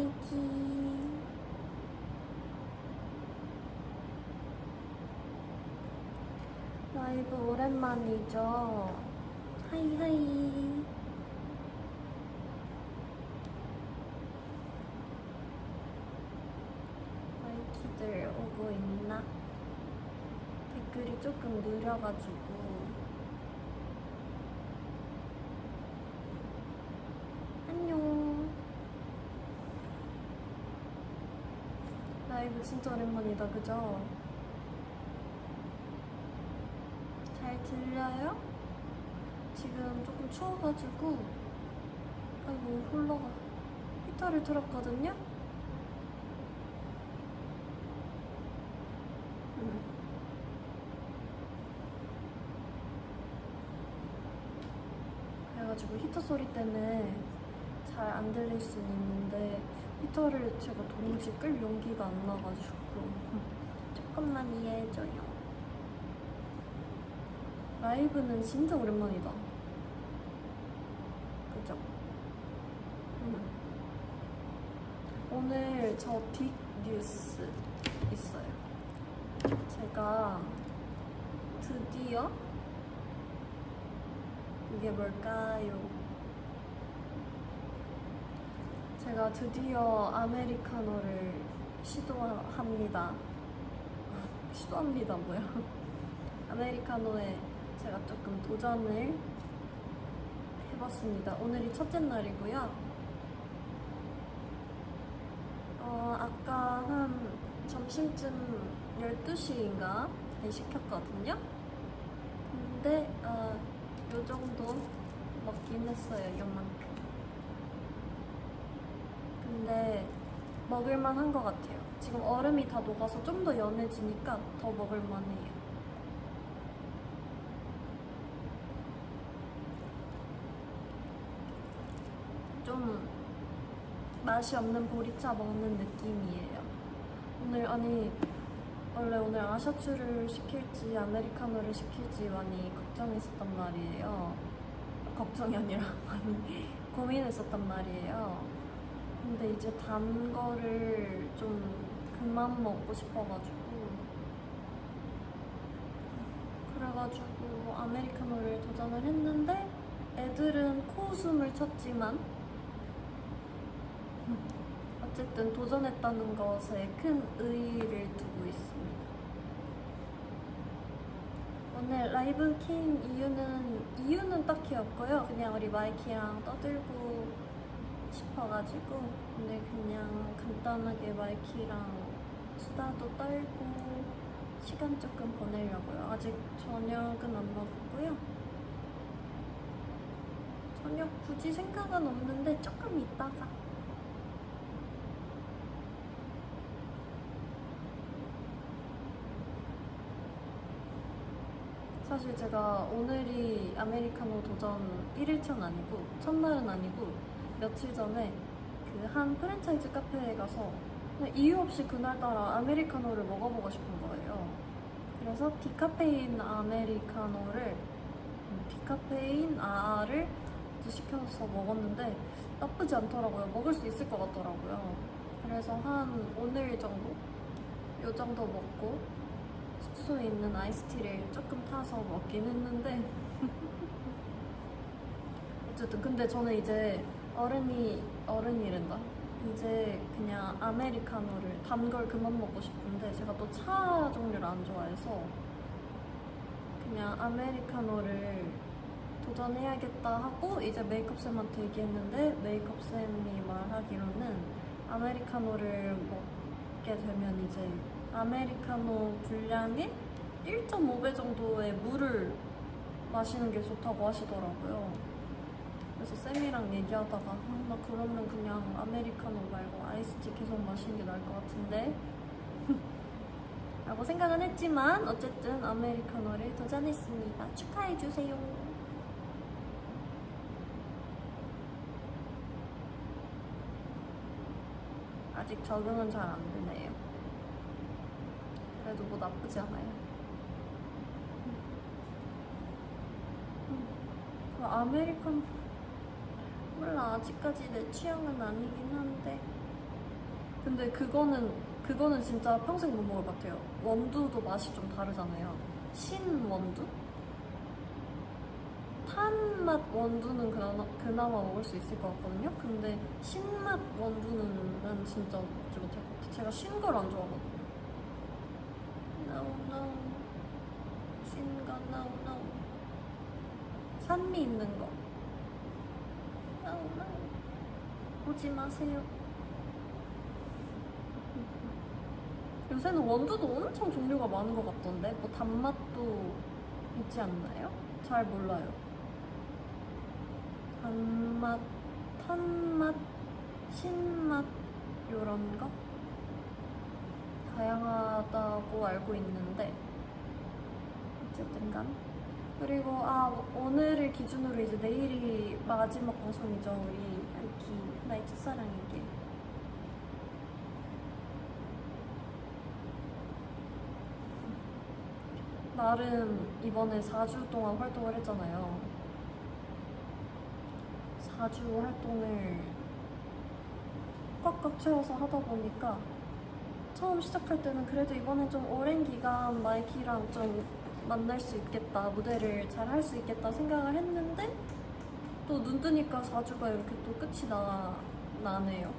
마이키. 라이브 오랜만이죠? 하이하이. 마이키들 오고 있나? 댓글이 조금 느려가지고. 안녕. 라이브 진짜 오랜만이다, 그죠? 잘 들려요? 지금 조금 추워가지고 아이고 홀러가 히터를 틀었거든요? 그래가지고 히터 소리 때문에 잘 안 들릴 수는 있는데 히터를 제가 도무지 끌 용기가 안 나가지고 조금만 이해해줘요. 라이브는 진짜 오랜만이다. 그죠? 오늘 저 빅 뉴스 있어요. 제가 드디어 이게 뭘까요? 제가 드디어 아메리카노를 시도합니다. 시도합니다 뭐야? 아메리카노에 제가 조금 도전을 해봤습니다. 오늘이 첫째 날이고요. 아까 한 점심쯤 12시인가 시켰거든요. 근데 요 정도 먹긴 했어요. 요만큼. 근데 먹을만 한 것 같아요. 지금 얼음이 다 녹아서 좀 더 연해지니까 더 먹을만 해요. 좀 맛이 없는 보리차 먹는 느낌이에요. 원래 오늘 아샤추를 시킬지 아메리카노를 시킬지 많이 걱정했었단 말이에요. 걱정이 아니라 많이 고민했었단 말이에요. 근데 이제 단 거를 좀 그만 먹고 싶어가지고 그래가지고 아메리카노를 도전을 했는데 애들은 코웃음을 쳤지만 어쨌든 도전했다는 것에 큰 의의를 두고 있습니다. 오늘 라이브 킨 이유는 딱히 없고요. 그냥 우리 마이키랑 떠들고 싶어가지고 오늘 그냥 간단하게 마이키랑 수다도 떨고 시간 조금 보내려고요. 아직 저녁은 안 먹었고요. 저녁 굳이 생각은 없는데 조금 있다가. 사실 제가 오늘이 아메리카노 도전 1일차는 아니고 첫날은 아니고 며칠 전에 그 한 프랜차이즈 카페에 가서 그냥 이유 없이 그날따라 아메리카노를 먹어보고 싶은 거예요. 그래서 디카페인 아메리카노를 디카페인 아를 시켜서 먹었는데 나쁘지 않더라고요. 먹을 수 있을 것 같더라고요. 그래서 한 오늘 정도? 요 정도 먹고 숙소에 있는 아이스티를 조금 타서 먹긴 했는데 어쨌든 근데 저는 이제 어른이란다. 이제 그냥 아메리카노를 단 걸 그만 먹고 싶은데 제가 또 차 종류를 안 좋아해서 그냥 아메리카노를 도전해야겠다 하고 이제 메이크업쌤한테 얘기했는데 메이크업쌤이 말하기로는 아메리카노를 먹게 되면 이제 아메리카노 분량의 1.5배 정도의 물을 마시는 게 좋다고 하시더라고요. 그래서 쌤이랑 얘기하다가 나 그러면 그냥 아메리카노 말고 아이스티 계속 마시는 게 나을 것 같은데 라고 생각은 했지만 어쨌든 아메리카노를 도전했습니다. 축하해주세요. 아직 적응은 잘 안 되네요. 그래도 뭐 나쁘지 않아요. 아메리카노 몰라. 아직까지 내 취향은 아니긴 한데 근데 그거는 진짜 평생 못 먹을 것 같아요. 원두도 맛이 좀 다르잖아요. 신원두? 탄맛 원두는 그나마 먹을 수 있을 것 같거든요. 근데 신맛 원두는 난 진짜 먹지 못할 것 같아요. 제가 신 걸 안 좋아하거든요. No, no. 신 거, no, no. 산미 있는 거. No, no. 오지 마세요. 요새는 원두도 엄청 종류가 많은 것 같던데? 뭐 단맛도 있지 않나요? 잘 몰라요. 단맛, 탄맛, 신맛 요런 거? 다양하다고 알고 있는데 어쨌든 간 그리고 오늘을 기준으로 이제 내일이 마지막 방송이죠. 우리 아이키 나의 첫사랑에게. 나름 이번에 4주 동안 활동을 했잖아요. 4주 활동을 꽉꽉 채워서 하다 보니까 처음 시작할 때는 그래도 이번엔 좀 오랜 기간 마이키랑 좀 만날 수 있겠다, 무대를 잘 할 수 있겠다 생각을 했는데 또 눈 뜨니까 4주가 이렇게 또 끝이 나네요.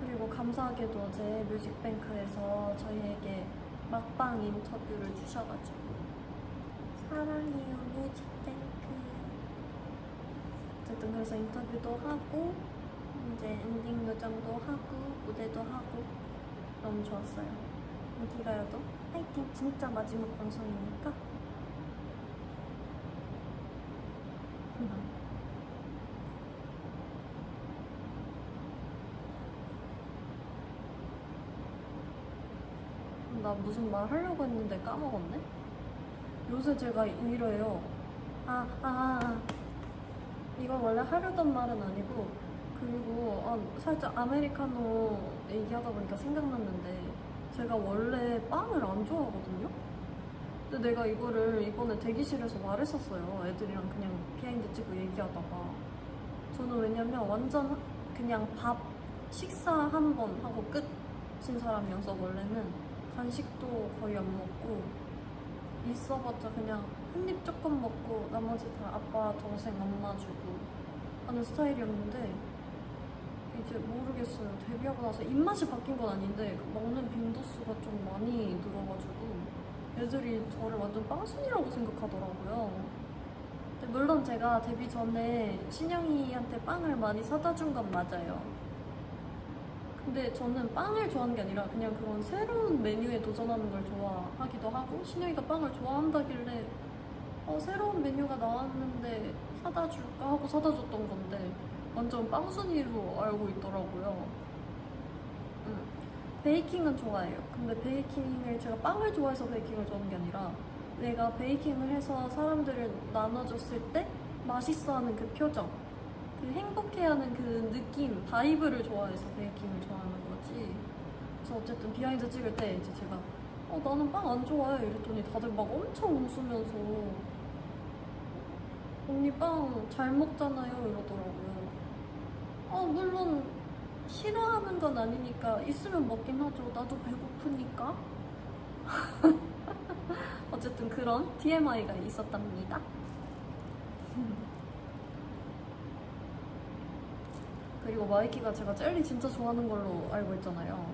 그리고 감사하게도 어제 뮤직뱅크에서 저희에게 막방 인터뷰를 주셔가지고 사랑해요 뮤직뱅크. 어쨌든 그래서 인터뷰도 하고 이제 엔딩 요정도 하고 무대도 하고 너무 좋았어요. 기가요도 화이팅! 진짜 마지막 방송이니까 나 무슨 말 하려고 했는데 까먹었네? 요새 제가 이래요. 이건 원래 하려던 말은 아니고, 그리고 살짝 아메리카노 얘기하다 보니까 생각났는데 제가 원래 빵을 안 좋아하거든요? 근데 내가 이거를 이번에 대기실에서 말했었어요. 애들이랑 그냥 비하인드 찍고 얘기하다가. 저는 왜냐면 완전 그냥 식사 한 번 하고 끝인 사람이어서 원래는 간식도 거의 안 먹고 있어봤자 그냥 한 입 조금 먹고 나머지 다 아빠, 동생, 엄마 주고 하는 스타일이었는데 이제 모르겠어요. 데뷔하고 나서 입맛이 바뀐 건 아닌데 먹는 빈도수가 좀 많이 늘어가지고 애들이 저를 완전 빵순이라고 생각하더라고요. 근데 물론 제가 데뷔 전에 신영이한테 빵을 많이 사다 준 건 맞아요. 근데 저는 빵을 좋아하는 게 아니라 그냥 그런 새로운 메뉴에 도전하는 걸 좋아하기도 하고 신영이가 빵을 좋아한다길래 새로운 메뉴가 나왔는데 사다 줄까 하고 사다 줬던 건데 완전 빵순이로 알고 있더라고요. 베이킹은 좋아해요. 근데 베이킹을 제가 빵을 좋아해서 베이킹을 좋아하는 게 아니라 내가 베이킹을 해서 사람들을 나눠줬을 때 맛있어하는 그 표정, 그 행복해하는 그 느낌, 바이브를 좋아해서 베이킹을 좋아하는 거지. 그래서 어쨌든 비하인드 찍을 때 이제 제가 나는 빵 안 좋아해 이랬더니 다들 막 엄청 웃으면서 언니 빵 잘 먹잖아요 이러더라고요. 물론 싫어하는 건 아니니까 있으면 먹긴 하죠. 나도 배고프니까. 어쨌든 그런 TMI가 있었답니다. 그리고 마이키가 제가 젤리 진짜 좋아하는 걸로 알고 있잖아요.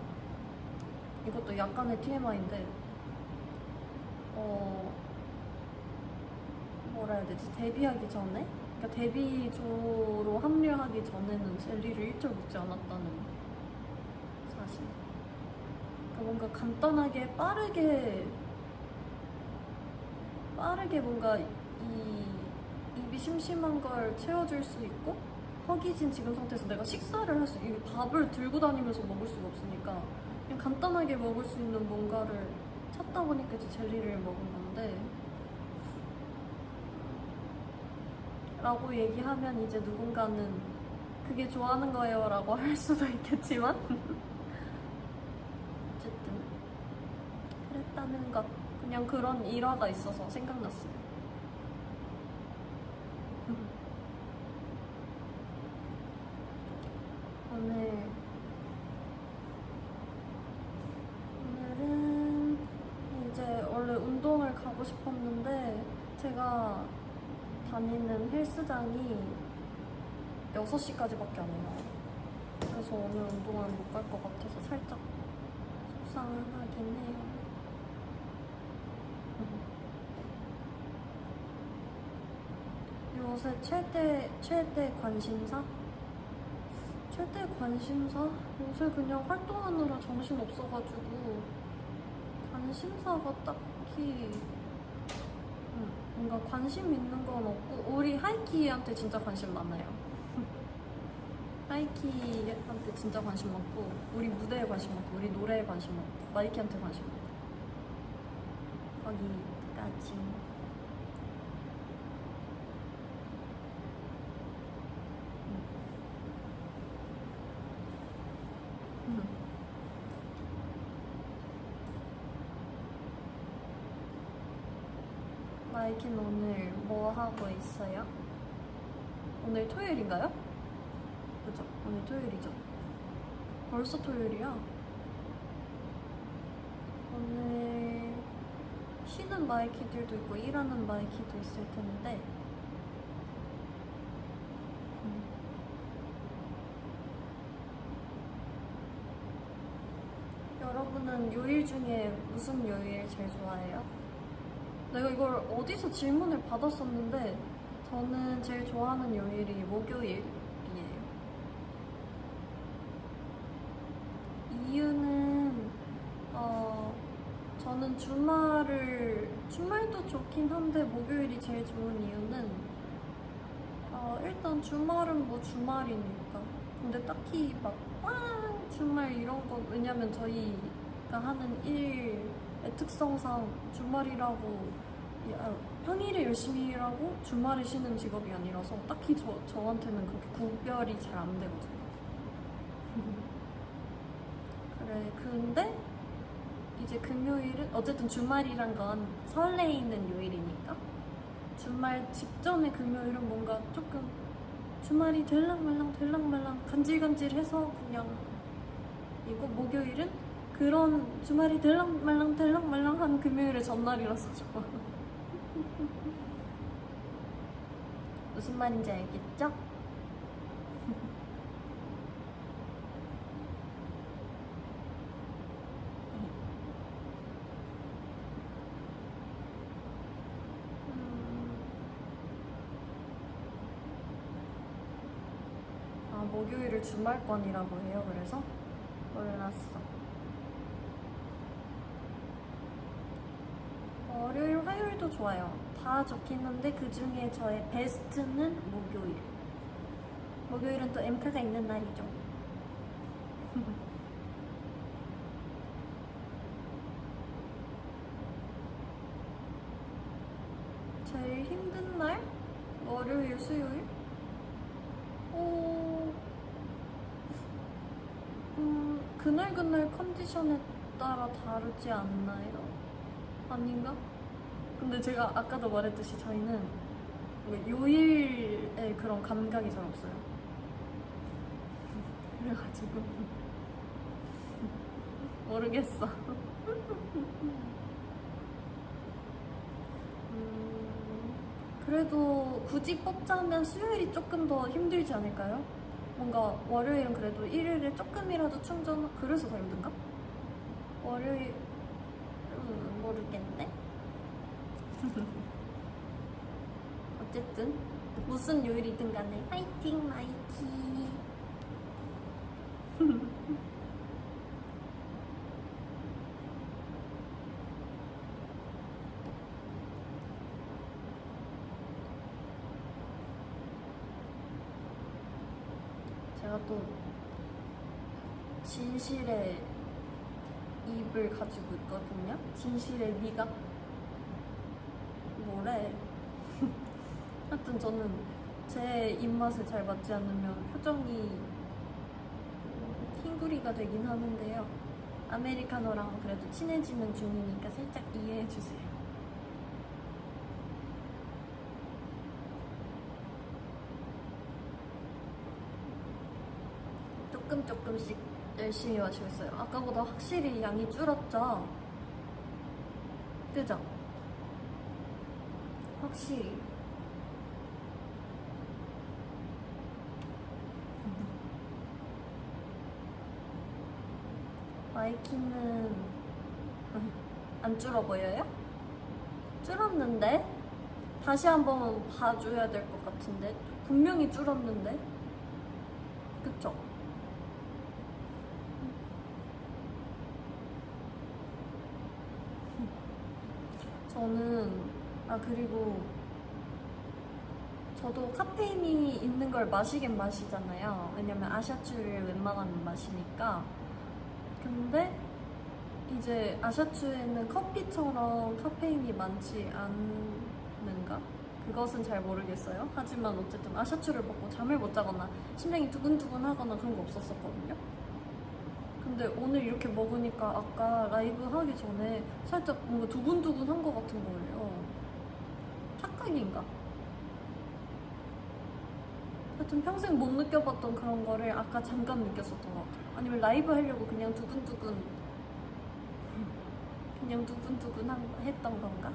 이것도 약간의 TMI인데 뭐라 해야 되지? 데뷔하기 전에? 그러니까 데뷔조로 합류하기 전에는 젤리를 일절 먹지 않았다는 사실. 그러니까 뭔가 간단하게 빠르게 뭔가 입이 심심한 걸 채워줄 수 있고 허기진 지금 상태에서 내가 식사를 할 수, 이 밥을 들고 다니면서 먹을 수가 없으니까 그냥 간단하게 먹을 수 있는 뭔가를 찾다 보니까 이제 젤리를 먹은 건데 라고 얘기하면 이제 누군가는 그게 좋아하는 거예요 라고 할 수도 있겠지만 어쨌든 그랬다는 것, 그냥 그런 일화가 있어서 생각났어요. 오늘은 이제 원래 운동을 가고 싶었는데 제가 다니는 헬스장이 6시까지밖에 안 해요. 그래서 오늘 운동을 못 갈 것 같아서 살짝 속상하긴 해요. 요새 최대 관심사? 최대 관심사? 요새 그냥 활동하느라 정신 없어가지고 관심사가 딱히 뭔가 관심 있는 건 없고 우리 하이키한테 진짜 관심 많아요. 하이키한테 진짜 관심 많고 우리 무대에 관심 많고 우리 노래에 관심 많고 마이키한테 관심 많고 거기까지. 마이키는 오늘 뭐 하고 있어요? 오늘 토요일인가요? 그죠? 오늘 토요일이죠. 벌써 토요일이야. 오늘 쉬는 마이키들도 있고 일하는 마이키도 있을 텐데 여러분은 요일 중에 무슨 요일 제일 좋아해요? 내가 이걸 어디서 질문을 받았었는데 저는 제일 좋아하는 요일이 목요일이에요. 이유는 저는 주말도 좋긴 한데 목요일이 제일 좋은 이유는 일단 주말은 뭐 주말이니까. 근데 딱히 막 주말 이런 건 왜냐면 저희가 하는 일의 특성상 주말이라고 평일에 열심히 일하고 주말에 쉬는 직업이 아니라서 딱히 저한테는 그렇게 구별이 잘 안 되거든요. 그래, 근데 이제 금요일은 어쨌든 주말이란 건 설레이는 요일이니까 주말 직전에 금요일은 뭔가 조금 주말이 될랑말랑 간질간질해서 그냥 이거 목요일은 그런 주말이 될랑말랑한 금요일의 전날이라서 좋아. 무슨 말인지 알겠죠? 목요일을 주말권이라고 해요. 그래서 몰랐어. 월요일, 화요일도 좋아요. 다 좋긴 한데 그 중에 저의 베스트는 목요일. 목요일은 또 엠카가 있는 날이죠. 제일 힘든 날? 월요일, 수요일? 그날 컨디션에 따라 다르지 않나요? 아닌가? 근데 제가 아까도 말했듯이 저희는 요일에 그런 감각이 잘 없어요. 그래가지고 모르겠어. 그래도 굳이 뽑자면 수요일이 조금 더 힘들지 않을까요? 뭔가 월요일은 그래도 일요일에 조금이라도 그래서 더 힘든가? 월요일 모르겠네. 어쨌든 무슨 요일이든 간에 파이팅 마이키. 제가 또 진실의 입을 가지고 있거든요. 진실의 미가 뭐래? 하여튼 저는 제 입맛에 잘 맞지 않으면 표정이 흰구리가 되긴 하는데요. 아메리카노랑 그래도 친해지는 중이니까 살짝 이해해주세요. 조금씩 열심히 마시고 있어요. 아까보다 확실히 양이 줄었죠? 그죠? 확실히. 마이키는 안 줄어 보여요? 줄었는데? 다시 한번 봐줘야 될 것 같은데? 분명히 줄었는데? 그쵸? 저는 그리고 저도 카페인이 있는 걸 마시긴 마시잖아요. 왜냐면 아샤추를 웬만하면 마시니까. 근데 이제 아샤추에는 커피처럼 카페인이 많지 않는가? 그것은 잘 모르겠어요. 하지만 어쨌든 아샤추를 먹고 잠을 못 자거나 심장이 두근두근 하거나 그런 거 없었었거든요. 근데 오늘 이렇게 먹으니까 아까 라이브 하기 전에 살짝 뭔가 두근두근 한 거 같은 거예요. 착각인가? 하여튼 평생 못 느껴봤던 그런 거를 아까 잠깐 느꼈었던 것 같아요. 아니면 라이브 하려고 그냥 두근두근 했던 건가?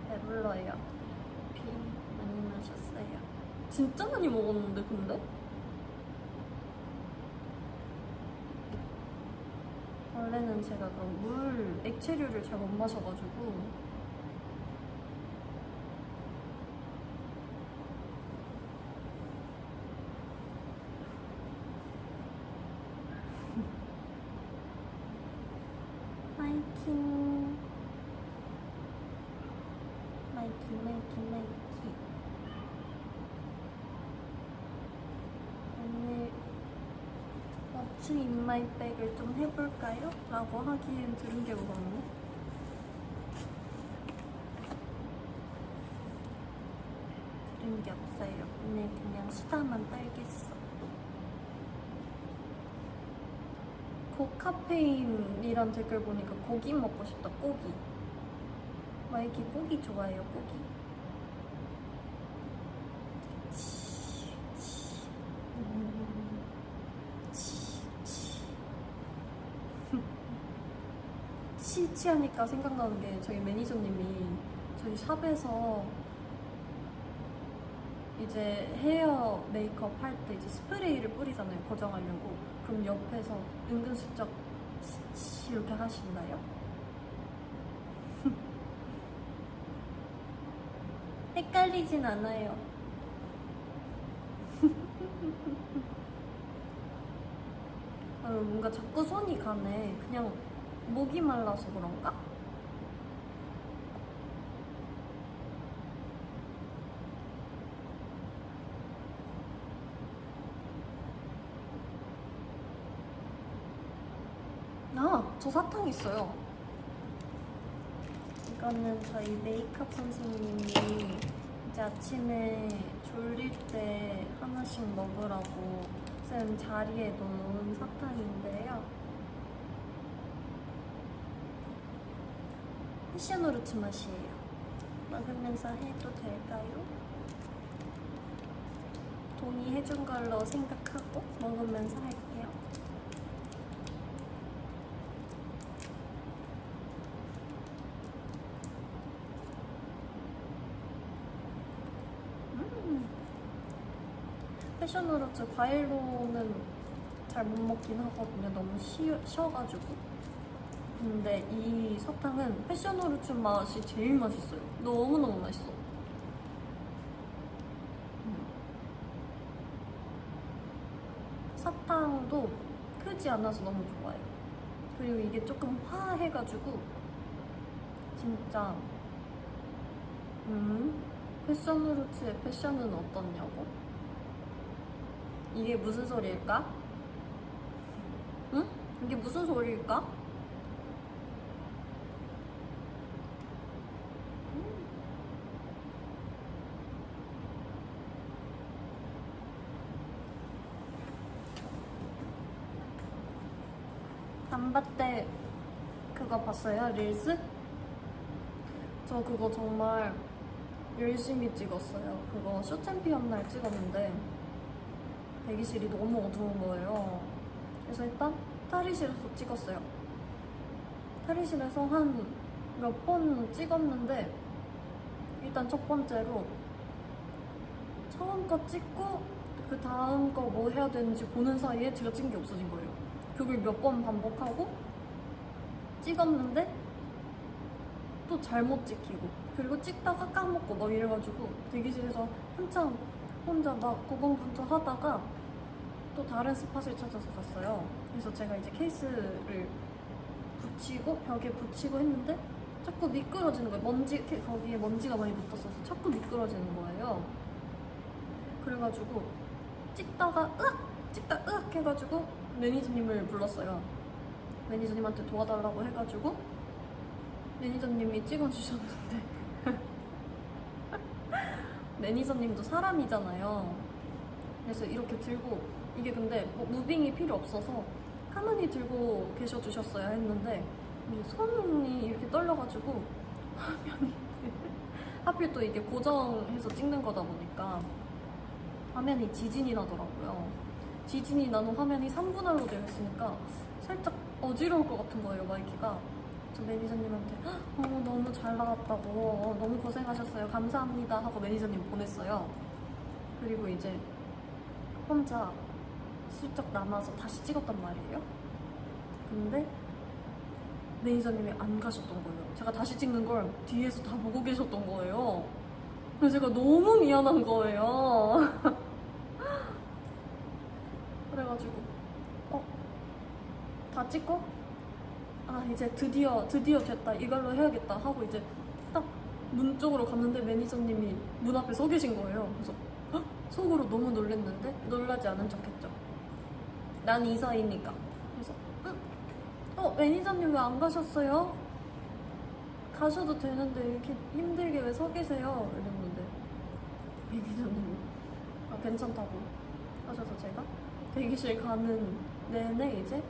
배불러요. 비 많이 마셨어요. 진짜 많이 먹었는데 근데? 원래는 제가 그런 액체류를 잘 못 마셔가지고 마이키 오늘 What's in my bag을 좀 해볼까요? 라고 하기엔 들은 게 뭐겠네. 들은 게 없어요. 오늘 그냥 수다만 떨겠어. 고카페인이란 댓글 보니까 고기 먹고 싶다. 고기. 마이키 고기 좋아해요. 고기. 치하니까 생각나는 게 저희 매니저님이 저희 샵에서 이제 헤어 메이크업 할 때 이제 스프레이를 뿌리잖아요. 고정하려고. 그럼 옆에서 은근슬쩍 이렇게 하신다요? 헷갈리진 않아요. 뭔가 자꾸 손이 가네. 그냥 목이 말라서 그런가? 저 사탕 있어요. 이거는 저희 메이크업 선생님이 이제 아침에 졸릴 때 하나씩 먹으라고 쓴 자리에 놓은 사탕인데요. 패션후르츠 맛이에요. 먹으면서 해도 될까요? 동의해준 걸로 생각하고 먹으면서 할게요. 패션후르츠 과일로는 잘 못 먹긴 하거든요. 너무 쉬어가지고. 근데 이 사탕은 패션후르츠 맛이 제일 맛있어요. 너무너무 맛있어. 사탕도 크지 않아서 너무 좋아요. 그리고 이게 조금 화해가지고 진짜 패션후르츠의 패션은 어떻냐고? 이게 무슨 소리일까? 응? 이게 무슨 소리일까? 남바때 그거 봤어요? 릴스? 저 그거 정말 열심히 찍었어요. 그거 쇼 챔피언 날 찍었는데 대기실이 너무 어두운 거예요. 그래서 일단 탈의실에서 찍었어요. 탈의실에서 한 몇 번 찍었는데 일단 첫 번째로 처음 거 찍고 그 다음 거 뭐 해야 되는지 보는 사이에 제가 찍은 게 없어진 거예요. 그걸 몇 번 반복하고 찍었는데 또 잘못 찍히고 그리고 찍다가 까먹고 막 이래가지고 대기실에서 한참 혼자 막 고군분투하다가 또 다른 스팟을 찾아서 갔어요. 그래서 제가 이제 케이스를 붙이고 벽에 붙이고 했는데 자꾸 미끄러지는 거예요. 거기에 먼지가 많이 붙었어서 자꾸 미끄러지는 거예요. 그래가지고 찍다가 으악 해가지고 매니저님을 불렀어요. 매니저님한테 도와달라고 해가지고 매니저님이 찍어주셨는데 매니저님도 사람이잖아요. 그래서 이렇게 들고 이게 근데 뭐 무빙이 필요 없어서 가만히 들고 계셔주셨어야 했는데 손이 이렇게 떨려가지고 화면이 하필 또 이게 고정해서 찍는 거다 보니까 화면이 지진이 나더라고요. 지진이 나는 화면이 3분할로 되어 있으니까 살짝 어지러울 것 같은 거예요, 마이키가. 저 매니저님한테 너무 잘 나갔다고 너무 고생하셨어요 감사합니다 하고 매니저님 보냈어요. 그리고 이제 혼자 슬쩍 남아서 다시 찍었단 말이에요. 근데 매니저님이 안 가셨던 거예요. 제가 다시 찍는 걸 뒤에서 다 보고 계셨던 거예요. 그래서 제가 너무 미안한 거예요. 그래가지고 다 찍고 이제 드디어 됐다 이걸로 해야겠다 하고 이제 딱 문 쪽으로 갔는데 매니저님이 문 앞에 서 계신 거예요. 그래서 속으로 너무 놀랐는데 놀라지 않은 척했죠. 난 이사이니까. 그래서 매니저님 왜 안 가셨어요? 가셔도 되는데 이렇게 힘들게 왜 서 계세요? 이랬는데 매니저님이 괜찮다고 하셔서 제가 대기실 가는 내내 이제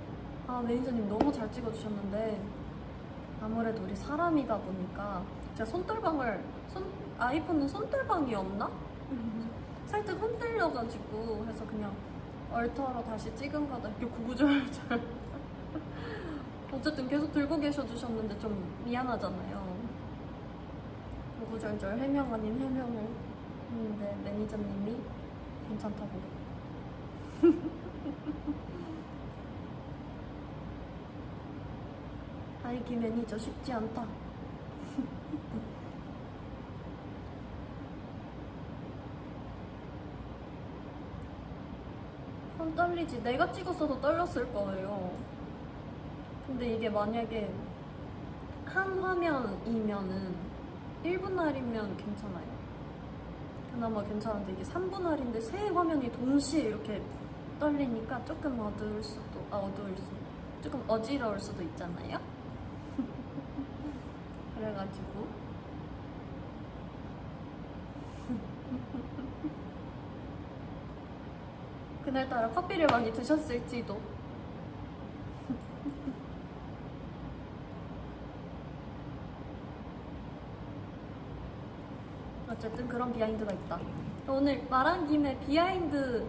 매니저님 너무 잘 찍어주셨는데 아무래도 우리 사람이다 보니까 제가 아이폰은 손떨방이 없나? 살짝 흔들려가지고 해서 그냥 얼터러 다시 찍은 거다 이렇게 구구절절 어쨌든 계속 들고 계셔주셨는데 좀 미안하잖아요. 구구절절 해명 아닌 해명을 했는데 매니저님이 괜찮다고 아이기 매니저 쉽지 않다. 손 떨리지. 내가 찍었어도 떨렸을 거예요. 근데 이게 만약에 한 화면이면은 1분할이면 괜찮아요. 그나마 괜찮은데 이게 3분할인데 세 화면이 동시에 이렇게 떨리니까 조금 조금 어지러울 수도 있잖아요. 그래가지고 그날따라 커피를 많이 드셨을지도. 어쨌든 그런 비하인드가 있다. 오늘 말한 김에 비하인드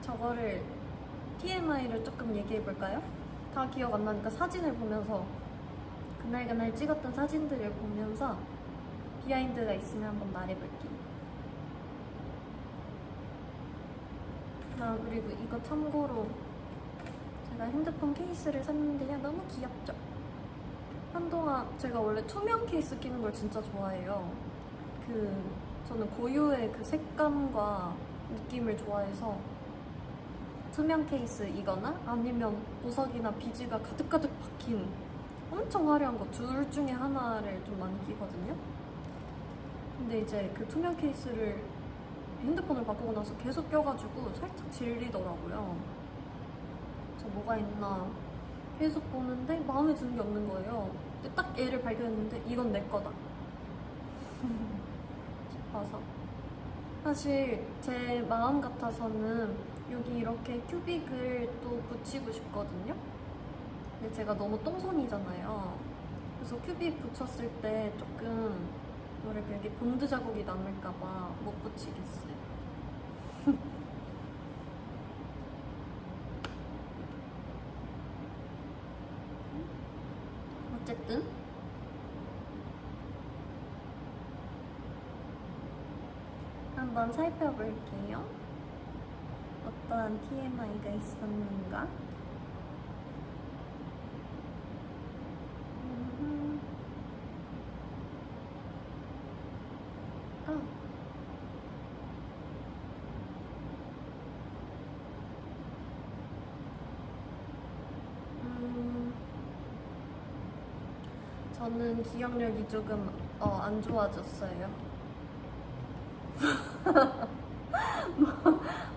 저거를 TMI를 조금 얘기해볼까요? 다 기억 안 나니까 사진을 보면서 그날 찍었던 사진들을 보면서 비하인드가 있으면 한번 말해볼게요. 그리고 이거 참고로 제가 핸드폰 케이스를 샀는데요. 너무 귀엽죠? 한동안 제가 원래 투명 케이스 끼는 걸 진짜 좋아해요. 저는 고유의 그 색감과 느낌을 좋아해서 투명 케이스이거나 아니면 보석이나 비즈가 가득가득 박힌 엄청 화려한 거 둘 중에 하나를 좀 많이 끼거든요. 근데 이제 그 투명 케이스를 핸드폰을 바꾸고 나서 계속 껴가지고 살짝 질리더라고요. 저 뭐가 있나 계속 보는데 마음에 드는 게 없는 거예요. 근데 딱 얘를 발견했는데 이건 내 거다 싶어서 사실 제 마음 같아서는 여기 이렇게 큐빅을 또 붙이고 싶거든요. 근데 제가 너무 똥손이잖아요. 그래서 큐빅 붙였을 때 조금 뭐랄까 여기 본드 자국이 남을까봐 못 붙이겠어요. 어쨌든 한번 살펴볼게요. 어떠한 TMI가 있었는가? 아. 저는 기억력이 조금 안 좋아졌어요.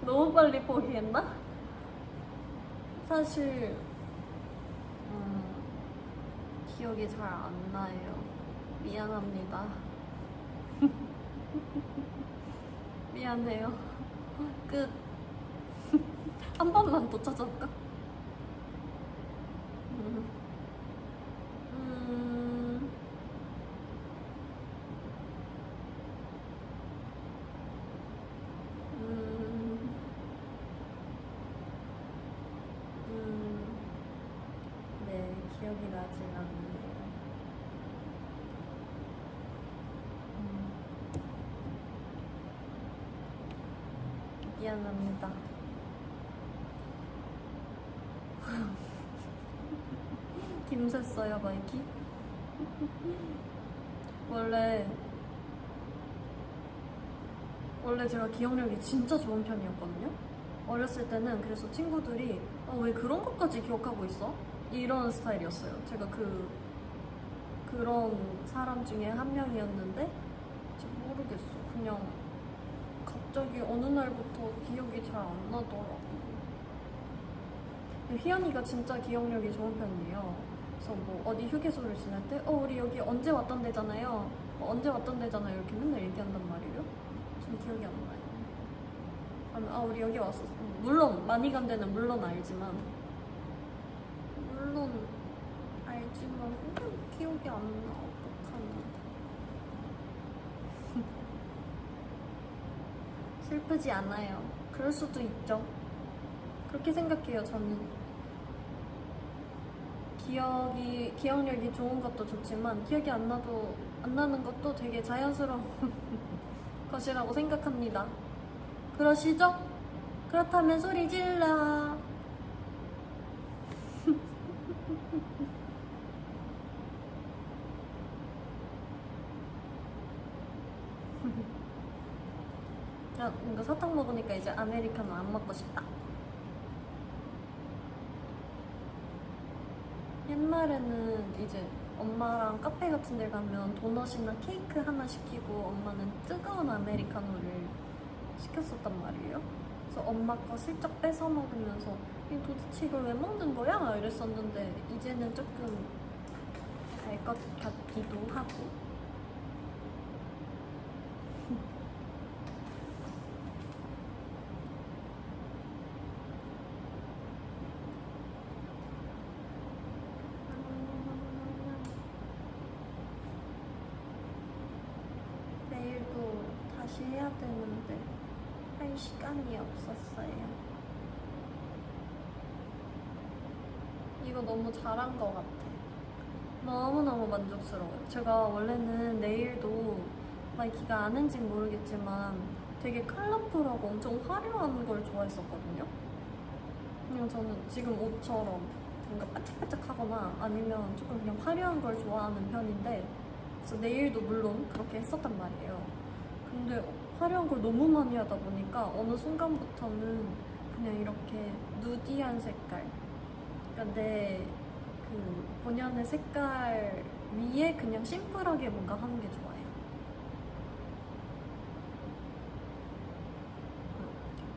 너무 빨리 포기했나? 사실 기억이 잘 안 나요. 미안합니다. 미안해요. 끝. 한 번만 더 찾아볼까? 네, 기억이 나진 않네요. 미안합니다. 김샜어요, 마이키? 원래 제가 기억력이 진짜 좋은 편이었거든요? 어렸을 때는 그래서 친구들이 왜 그런 것까지 기억하고 있어? 이런 스타일이었어요. 제가 그런 사람 중에 한 명이었는데 잘 모르겠어. 그냥 갑자기 어느 날부터 기억이 잘 안 나더라고. 휘연이가 진짜 기억력이 좋은 편이에요. 그래서 뭐 어디 휴게소를 지날 때 우리 여기 언제 왔던 데잖아요. 언제 왔던 데잖아요. 이렇게 맨날 얘기한단 말이에요. 전 기억이 안 나요. 아니면 우리 여기 왔었어. 물론 많이 간 데는 물론 알지만 기억이 안 나. 어떡하나. 슬프지 않아요. 그럴 수도 있죠. 그렇게 생각해요, 저는. 기억력이 좋은 것도 좋지만 기억이 안 나는 것도 되게 자연스러운 것이라고 생각합니다. 그러시죠? 그렇다면 소리 질러. 이거 사탕 먹으니까 이제 아메리카노 안 먹고 싶다. 옛날에는 이제 엄마랑 카페 같은 데 가면 도넛이나 케이크 하나 시키고 엄마는 뜨거운 아메리카노를 시켰었단 말이에요. 그래서 엄마 거 슬쩍 뺏어 먹으면서 도대체 이걸 왜 먹는 거야? 이랬었는데 이제는 조금 알 것 같기도 하고. 내일도 다시 해야 되는데 할 시간이 없었어요. 이거 너무 잘한 것 같아. 너무너무 만족스러워요. 제가 원래는 네일도 마이키가 아는진 모르겠지만 되게 컬러풀하고 엄청 화려한 걸 좋아했었거든요. 그냥 저는 지금 옷처럼 뭔가 반짝반짝하거나 아니면 조금 그냥 화려한 걸 좋아하는 편인데, 그래서 네일도 물론 그렇게 했었단 말이에요. 근데 화려한 걸 너무 많이 하다 보니까 어느 순간부터는 그냥 이렇게 누디한 색깔, 그러니까 내 그 본연의 색깔 위에 그냥 심플하게 뭔가 하는 게 좋아요.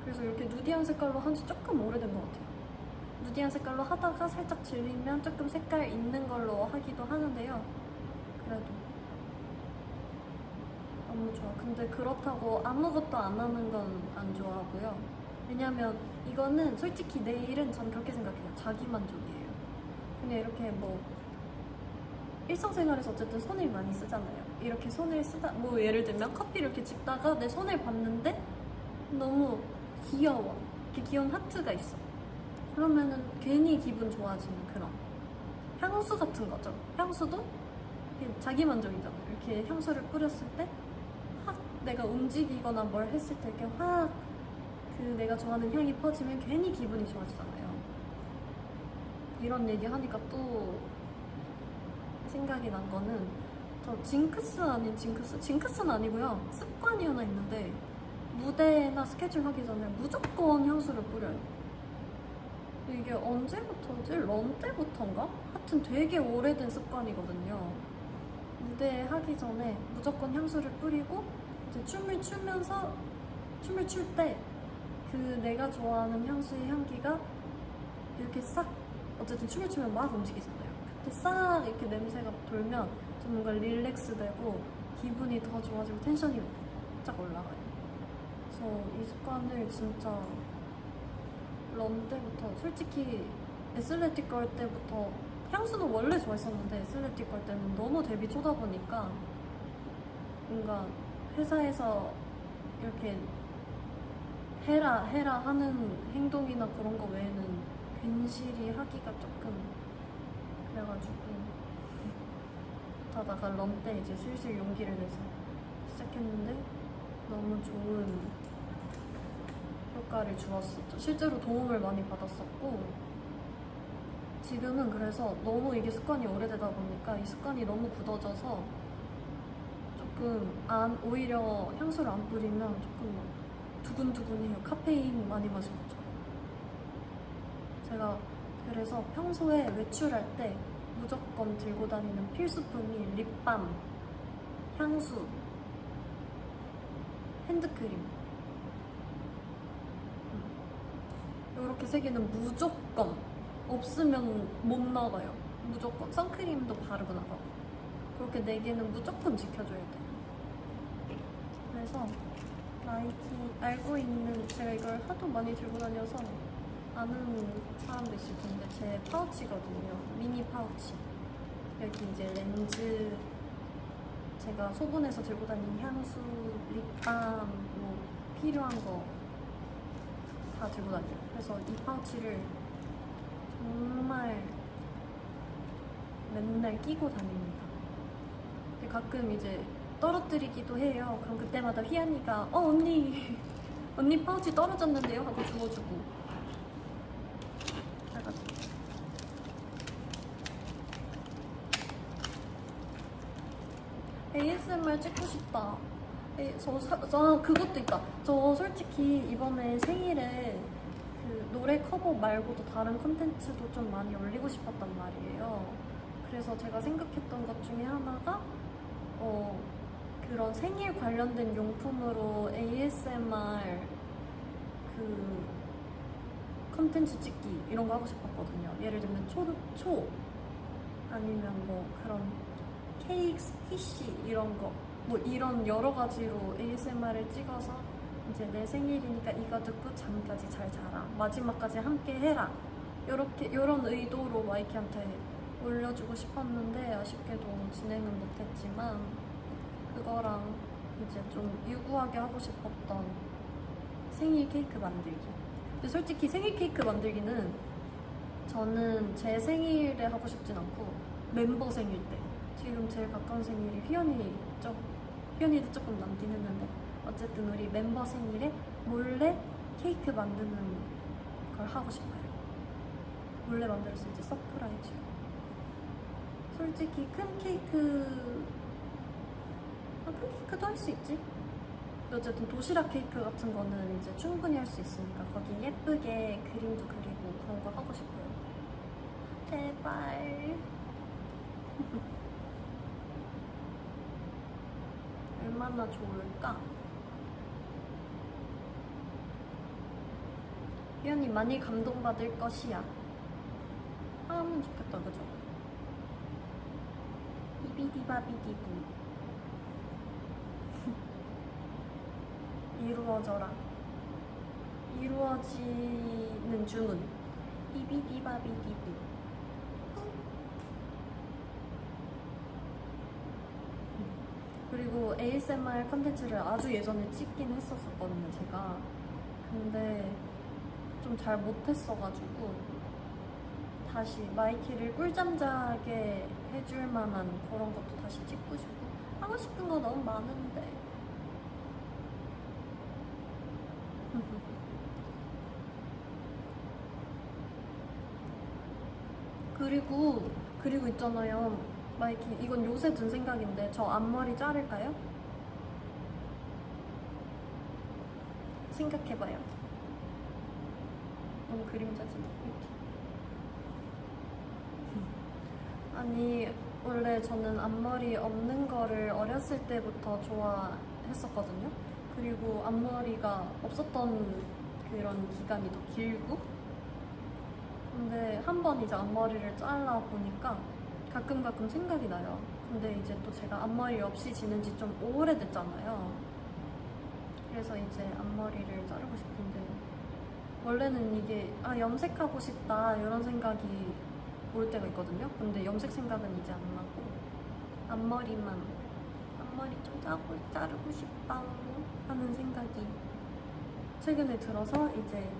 그래서 이렇게 누디한 색깔로 한 지 조금 오래된 것 같아요. 누디한 색깔로 하다가 살짝 질리면 조금 색깔 있는 걸로 하기도 하는데요. 그래도 너무 좋아. 근데 그렇다고 아무것도 안 하는 건 안 좋아하고요. 왜냐면 이거는 솔직히 네일은 전 그렇게 생각해요. 자기 만족이에요. 그냥 이렇게 뭐 일상생활에서 어쨌든 손을 많이 쓰잖아요. 이렇게 손을 쓰다 뭐 예를 들면 커피를 이렇게 집다가 내 손을 봤는데 너무 귀여워. 이렇게 귀여운 하트가 있어. 그러면은 괜히 기분 좋아지는 그런 향수 같은 거죠. 향수도 자기 만족이잖아. 이렇게 향수를 뿌렸을 때 확 내가 움직이거나 뭘 했을 때 이렇게 확 그 내가 좋아하는 향이 퍼지면 괜히 기분이 좋아지잖아요. 이런 얘기 하니까 또 생각이 난 거는 저 징크스 아닌 징크스는 아니고요. 습관이 하나 있는데 무대나 스케줄 하기 전에 무조건 향수를 뿌려요. 이게 언제부터지? 런 때부터인가? 하여튼 되게 오래된 습관이거든요. 무대 하기 전에 무조건 향수를 뿌리고 이제 춤을 출 때 그 내가 좋아하는 향수의 향기가 이렇게 싹 어쨌든 춤을 추면 막 움직이잖아요. 그때 싹 이렇게 냄새가 돌면 좀 뭔가 릴렉스 되고 기분이 더 좋아지고 텐션이 쫙 올라가요. 그래서 이 습관을 진짜 런 때부터 솔직히 애슬레틱 걸 때부터 향수는 원래 좋아했었는데 애슬레틱 걸 때는 너무 데뷔 초다 보니까 뭔가 회사에서 이렇게 해라 하는 행동이나 그런 거 외에는 괜시리 하기가 조금 그래가지고 하다가 런 때 이제 슬슬 용기를 내서 시작했는데 너무 좋은 효과를 주었었죠. 실제로 도움을 많이 받았었고 지금은 그래서 너무 이게 습관이 오래되다 보니까 이 습관이 너무 굳어져서 조금 오히려 향수를 안 뿌리면 조금 막 두근두근해요. 카페인 많이 마신 거죠. 제가 그래서 평소에 외출할 때 무조건 들고 다니는 필수품이 립밤, 향수, 핸드크림 이렇게 세 개는 무조건 없으면 못 나가요. 무조건 선크림도 바르고 나가고 그렇게 네 개는 무조건 지켜줘야 돼요. 그래서 나이키 알고 있는 제가 이걸 하도 많이 들고 다녀서 아는 사람도 있을 텐데 제 파우치거든요. 미니 파우치. 여기 이제 렌즈 제가 소분해서 들고 다니는 향수, 립밤 뭐 필요한 거 다 들고 다녀요. 그래서 이 파우치를 정말 맨날 끼고 다닙니다. 근데 가끔 이제 떨어뜨리기도 해요. 그럼 그때마다 휘연이가 언니 파우치 떨어졌는데요? 하고 주워주고 그래가지고 ASMR 찍고 싶다. 저 그것도 있다. 저 솔직히 이번에 생일에 그 노래 커버 말고도 다른 콘텐츠도 좀 많이 올리고 싶었단 말이에요. 그래서 제가 생각했던 것 중에 하나가 그런 생일 관련된 용품으로 ASMR 그 콘텐츠 찍기 이런 거 하고 싶었거든요. 예를 들면 초 아니면 뭐 그런 케이크 스티시 이런 거 뭐 이런 여러 가지로 ASMR을 찍어서 이제 내 생일이니까 이거 듣고 잠까지 잘 자라 마지막까지 함께 해라 요런 의도로 마이키한테 올려주고 싶었는데 아쉽게도 진행은 못했지만 그거랑 이제 좀 유구하게 하고 싶었던 생일 케이크 만들기. 근데 솔직히 생일 케이크 만들기는 저는 제 생일에 하고 싶진 않고 멤버 생일 때 지금 제일 가까운 생일이 휘연이죠. 휘연이도 조금 남긴 했는데 어쨌든 우리 멤버 생일에 몰래 케이크 만드는 걸 하고 싶어요. 몰래 만들어서 이제 서프라이즈. 솔직히 큰 케이크도 할 수 있지. 어쨌든 도시락 케이크 같은 거는 이제 충분히 할 수 있으니까 거기 예쁘게 그림도 그리고 그런 거 하고 싶어요. 제발. 얼마나 좋을까? 휘연이 많이 감동받을 것이야. 하면 좋겠다, 그죠? 이비디바비디부 이루어져라. 이루어지는 주문. 이비디바비디부 그리고 ASMR 컨텐츠를 아주 예전에 찍긴 했었거든요, 제가. 근데 좀 잘 못했어가지고 다시 마이키를 꿀잠 자게 해줄 만한 그런 것도 다시 찍고 싶고 하고 싶은 거 너무 많은데 그리고 있잖아요, 마이키, 이건 요새 든 생각인데 저 앞머리 자를까요? 생각해봐요. 너무 그림자지. 아니, 원래 저는 앞머리 없는 거를 어렸을 때부터 좋아했었거든요. 그리고 앞머리가 없었던 그런 기간이 더 길고, 근데 한 번 이제 앞머리를 잘라 보니까 가끔 생각이 나요. 근데 이제 또 제가 앞머리 없이 지낸 지 좀 오래됐잖아요. 그래서 이제 앞머리를 자르고 싶은데, 원래는 이게 염색하고 싶다 이런 생각이 올 때가 있거든요. 근데 염색 생각은 이제 안 나고 앞머리 좀 자르고 싶다 하는 생각이 최근에 들어서 이제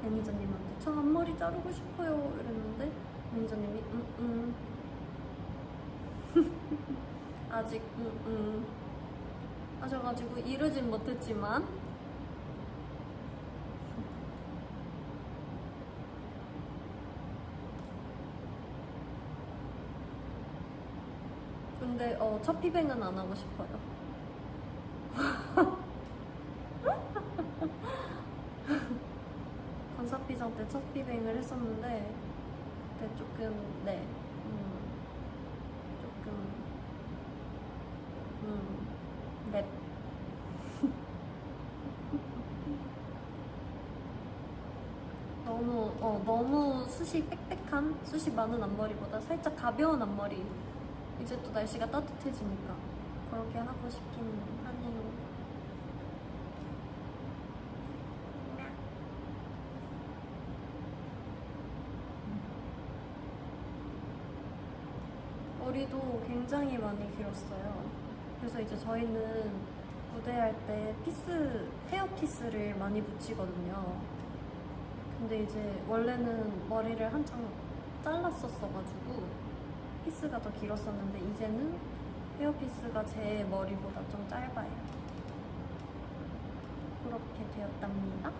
매니저님한테 저 앞머리 자르고 싶어요 이랬는데 매니저님이 아직 하셔가지고 이르진 못했지만 근데 첫 피뱅은 안 하고 싶어요. 건사피정 때 첫 피뱅을 했었는데 그때 조금 넵. 너무 숱이 빽빽한, 숱이 많은 앞머리보다 살짝 가벼운 앞머리, 이제 또 날씨가 따뜻해지니까 그렇게 하고 싶긴 하네요. 머리도 굉장히 많이 길었어요. 그래서 이제 저희는 무대할 때 헤어 피스를 많이 붙이거든요. 근데 이제 원래는 머리를 한창 잘랐었어가지고 피스가 더 길었었는데 이제는 헤어피스가 제 머리보다 좀 짧아요. 그렇게 되었답니다.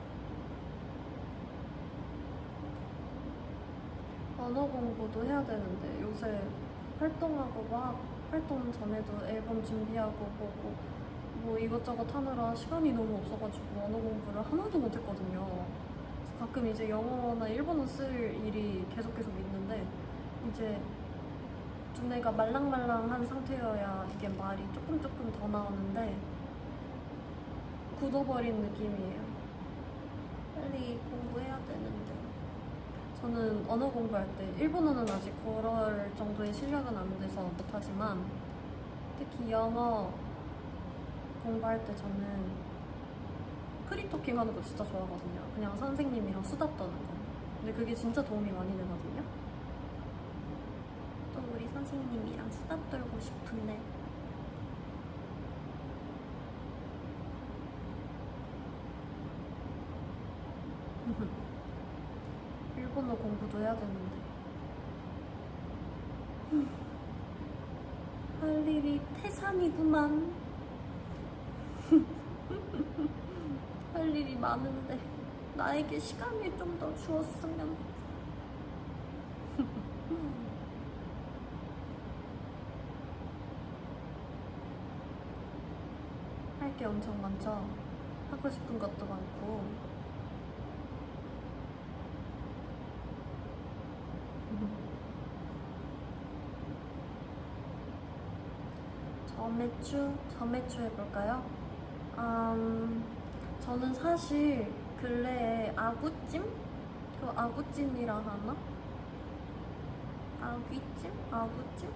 언어 공부도 해야 되는데 요새 활동하고 막 활동 전에도 앨범 준비하고 뭐 이것저것 하느라 시간이 너무 없어가지고 언어 공부를 하나도 못했거든요. 그래서 가끔 이제 영어나 일본어 쓸 일이 계속 있는데 이제 두뇌가 말랑말랑한 상태여야 이게 말이 조금 더 나오는데 굳어버린 느낌이에요. 빨리 공부해야 되는데. 저는 언어 공부할 때 일본어는 아직 그럴 정도의 실력은 안 돼서 못하지만 특히 영어 공부할 때 저는 프리토킹 하는 거 진짜 좋아하거든요. 그냥 선생님이랑 수다 떠는 거. 근데 그게 진짜 도움이 많이 되거든요. 또 우리 선생님이랑 수다 떨고 싶은데 일본어 공부도 해야 되는데 할 일이 태산이구만. 할 일이 많은데 나에게 시간을 좀 더 주었으면. 할 게 엄청 많죠. 하고 싶은 것도 많고. 저매추 해볼까요? 저는 사실 근래에 아구찜? 그 아구찜이라 하나? 아구찜?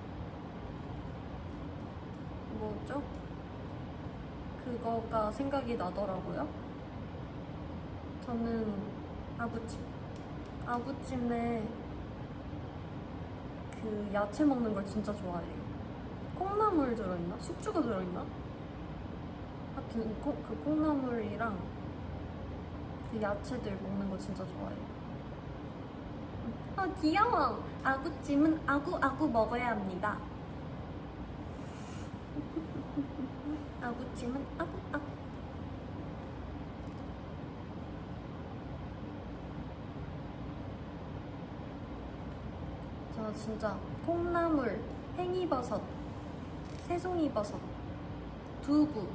뭐죠? 그거가 생각이 나더라고요. 저는 아구찜에 그 야채 먹는 걸 진짜 좋아해요. 콩나물 들어있나? 숙주가 들어있나? 하여튼 그 콩나물이랑 그 야채들 먹는 거 진짜 좋아해요. 아 귀여워. 아구찜은 아구아구 먹어야 합니다. 아구찜은 아구아구. 저 진짜 콩나물, 팽이버섯, 새송이버섯, 두부,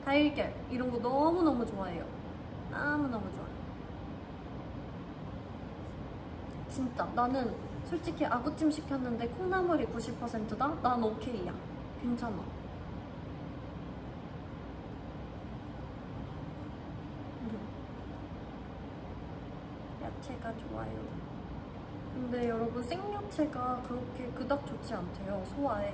달걀 이런 거 너무너무 좋아해요. 너무너무 좋아. 진짜 나는 솔직히 아구찜 시켰는데 콩나물이 90%다? 난 오케이야. 괜찮아. 야채가 좋아요. 근데 여러분 생야채가 그렇게 그닥 좋지 않대요, 소화에.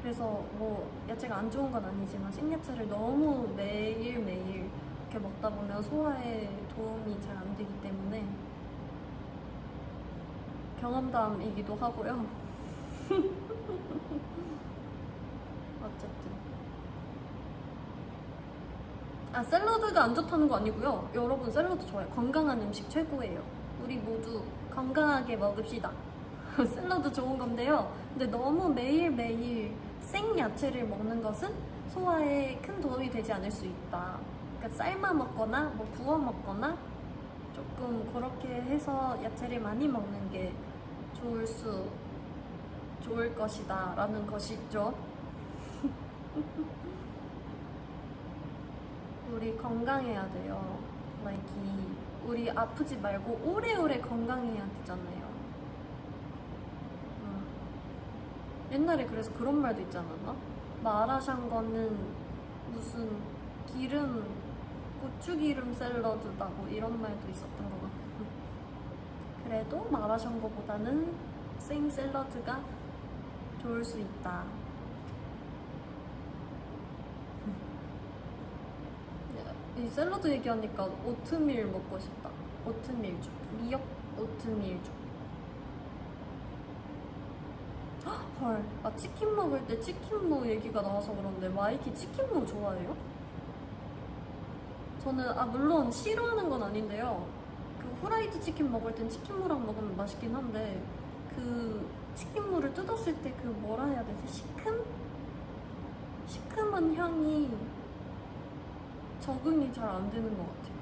그래서 뭐 야채가 안 좋은 건 아니지만 생야채를 너무 매일매일 이렇게 먹다 보면 소화에 도움이 잘 안 되기 때문에 경험담이기도 하고요. 어쨌든 샐러드가 안 좋다는 거 아니고요. 여러분 샐러드 좋아요. 건강한 음식 최고예요. 우리 모두 건강하게 먹읍시다. 샐러드 좋은 건데요. 근데 너무 매일매일 생야채를 먹는 것은 소화에 큰 도움이 되지 않을 수 있다. 그러니까 삶아 먹거나 뭐 구워 먹거나 조금 그렇게 해서 야채를 많이 먹는 게 좋을 것이다 라는 것이죠. 우리 건강해야 돼요. 우리 아프지 말고 오래오래 건강해야 되잖아요. 옛날에 그래서 그런 말도 있지 않았나? 마라샹궈는 무슨 고추기름 샐러드다 뭐 이런 말도 있었던 것 같고. 그래도 마라샹궈보다는 생 샐러드가 좋을 수 있다. 이 샐러드 얘기하니까 오트밀 먹고 싶다. 오트밀죽. 미역 오트밀죽. 헐. 치킨 먹을 때 치킨무 얘기가 나와서 그런데 마이키 치킨무 좋아해요? 저는 물론 싫어하는 건 아닌데요. 그 후라이드 치킨 먹을 땐 치킨무랑 먹으면 맛있긴 한데 그 치킨무를 뜯었을 때 그 뭐라 해야 되지? 시큼한 향이 적응이 잘 안 되는 것 같아요.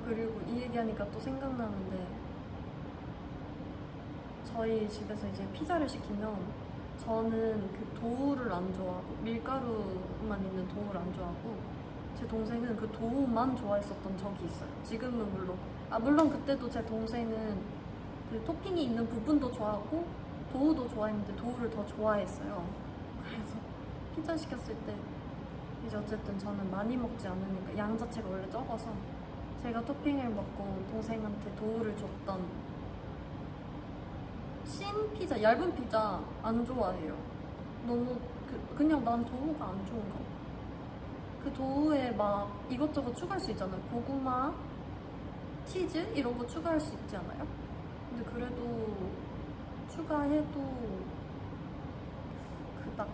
그리고 이 얘기하니까 또 생각나는데 저희 집에서 이제 피자를 시키면 저는 그 도우를 안 좋아하고 밀가루만 있는 도우를 안 좋아하고 제 동생은 그 도우만 좋아했었던 적이 있어요. 지금은 물론 그때도 제 동생은 그 토핑이 있는 부분도 좋아하고 도우도 좋아했는데 도우를 더 좋아했어요. 그래서 피자 시켰을 때 이제 어쨌든 저는 많이 먹지 않으니까 양 자체가 원래 적어서 제가 토핑을 먹고 동생한테 도우를 줬던 신 피자, 얇은 피자 안 좋아해요. 너무 그냥 난 도우가 안 좋은가 봐. 그 도우에 막 이것저것 추가할 수 있잖아요. 고구마, 치즈 이런 거 추가할 수 있지 않아요? 근데 그래도 추가해도 그닥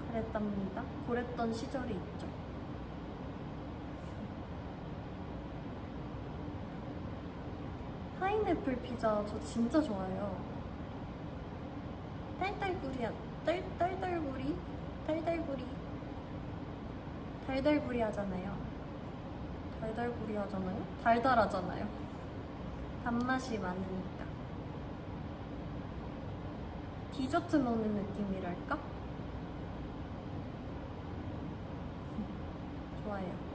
그랬답니다. 그랬던 시절이 있죠. 파인애플 피자 저 진짜 좋아해요. 달달구리 하잖아요. 달달하잖아요. 단맛이 많으니까. 디저트 먹는 느낌이랄까? 좋아요.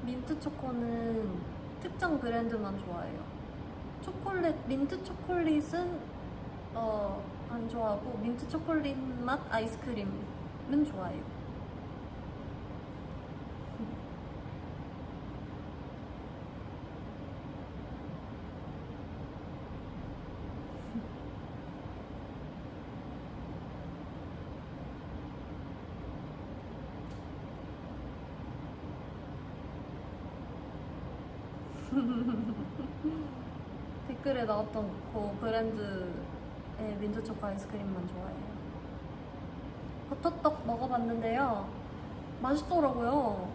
민트 초코는 특정 브랜드만 좋아해요. 민트 초콜릿은 안 좋아하고 민트 초콜릿 맛 아이스크림은 좋아해요. 댓글에 나왔던 그 브랜드의 민트초코 아이스크림만 좋아해요. 버터떡 먹어봤는데요. 맛있더라고요.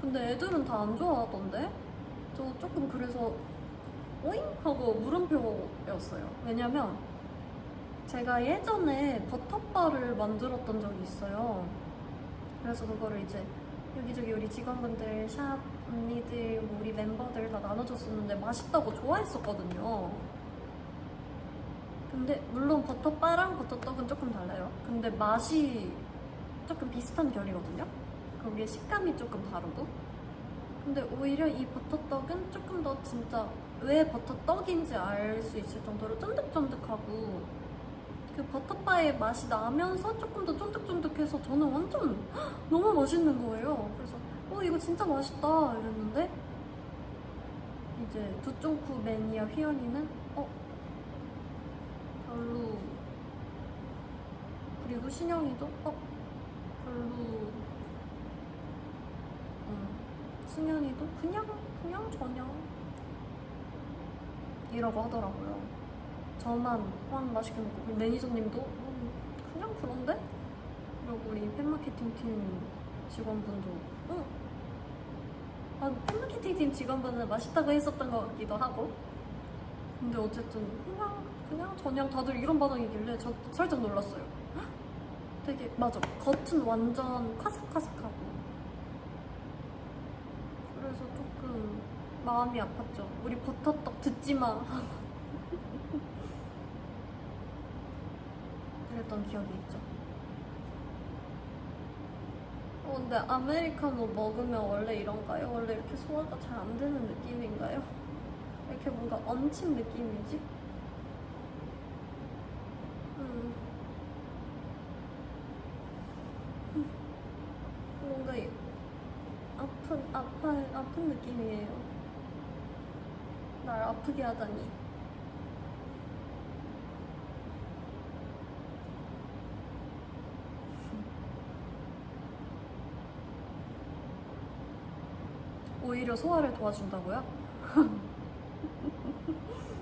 근데 애들은 다 안 좋아하던데? 저 조금 그래서 오잉? 하고 물음표였어요. 왜냐면 제가 예전에 버터바를 만들었던 적이 있어요. 그래서 그거를 이제 여기저기 우리 직원분들, 샵 언니들, 뭐 우리 멤버들 다 나눠줬었는데 맛있다고 좋아했었거든요. 근데 물론 버터바랑 버터떡은 조금 달라요. 근데 맛이 조금 비슷한 결이거든요. 거기에 식감이 조금 다르고. 근데 오히려 이 버터떡은 조금 더 진짜 왜 버터떡인지 알 수 있을 정도로 쫀득쫀득하고 그 버터바의 맛이 나면서 조금 더 쫀득쫀득해서 저는 완전 너무 맛있는 거예요. 그래서 이거 진짜 맛있다 이랬는데 이제 두쫑쿠 매니아 휘연이는 별로. 그리고 신영이도 별로. 승현이도 그냥 저냥 이라고 하더라고요. 저만 빵 맛있게 먹고, 그리고 매니저님도 그냥 그런데? 그리고 우리 팬마케팅 팀 직원분도 팬마케팅 팀 직원분은 맛있다고 했었던 것 같기도 하고. 근데 어쨌든 그냥 저냥 다들 이런 반응이길래 저 살짝 놀랐어요. 되게 맞아, 겉은 완전 카삭카삭하고 그래서 조금 마음이 아팠죠. 우리 버터떡 듣지마 그랬던 기억이 있죠. 근데 아메리카노 먹으면 원래 이런가요? 원래 이렇게 소화가 잘 안 되는 느낌인가요? 이렇게 뭔가 얹힌 느낌이지? 뭔가 아픈 느낌이에요. 날 아프게 하다니. 오히려 소화를 도와준다고요?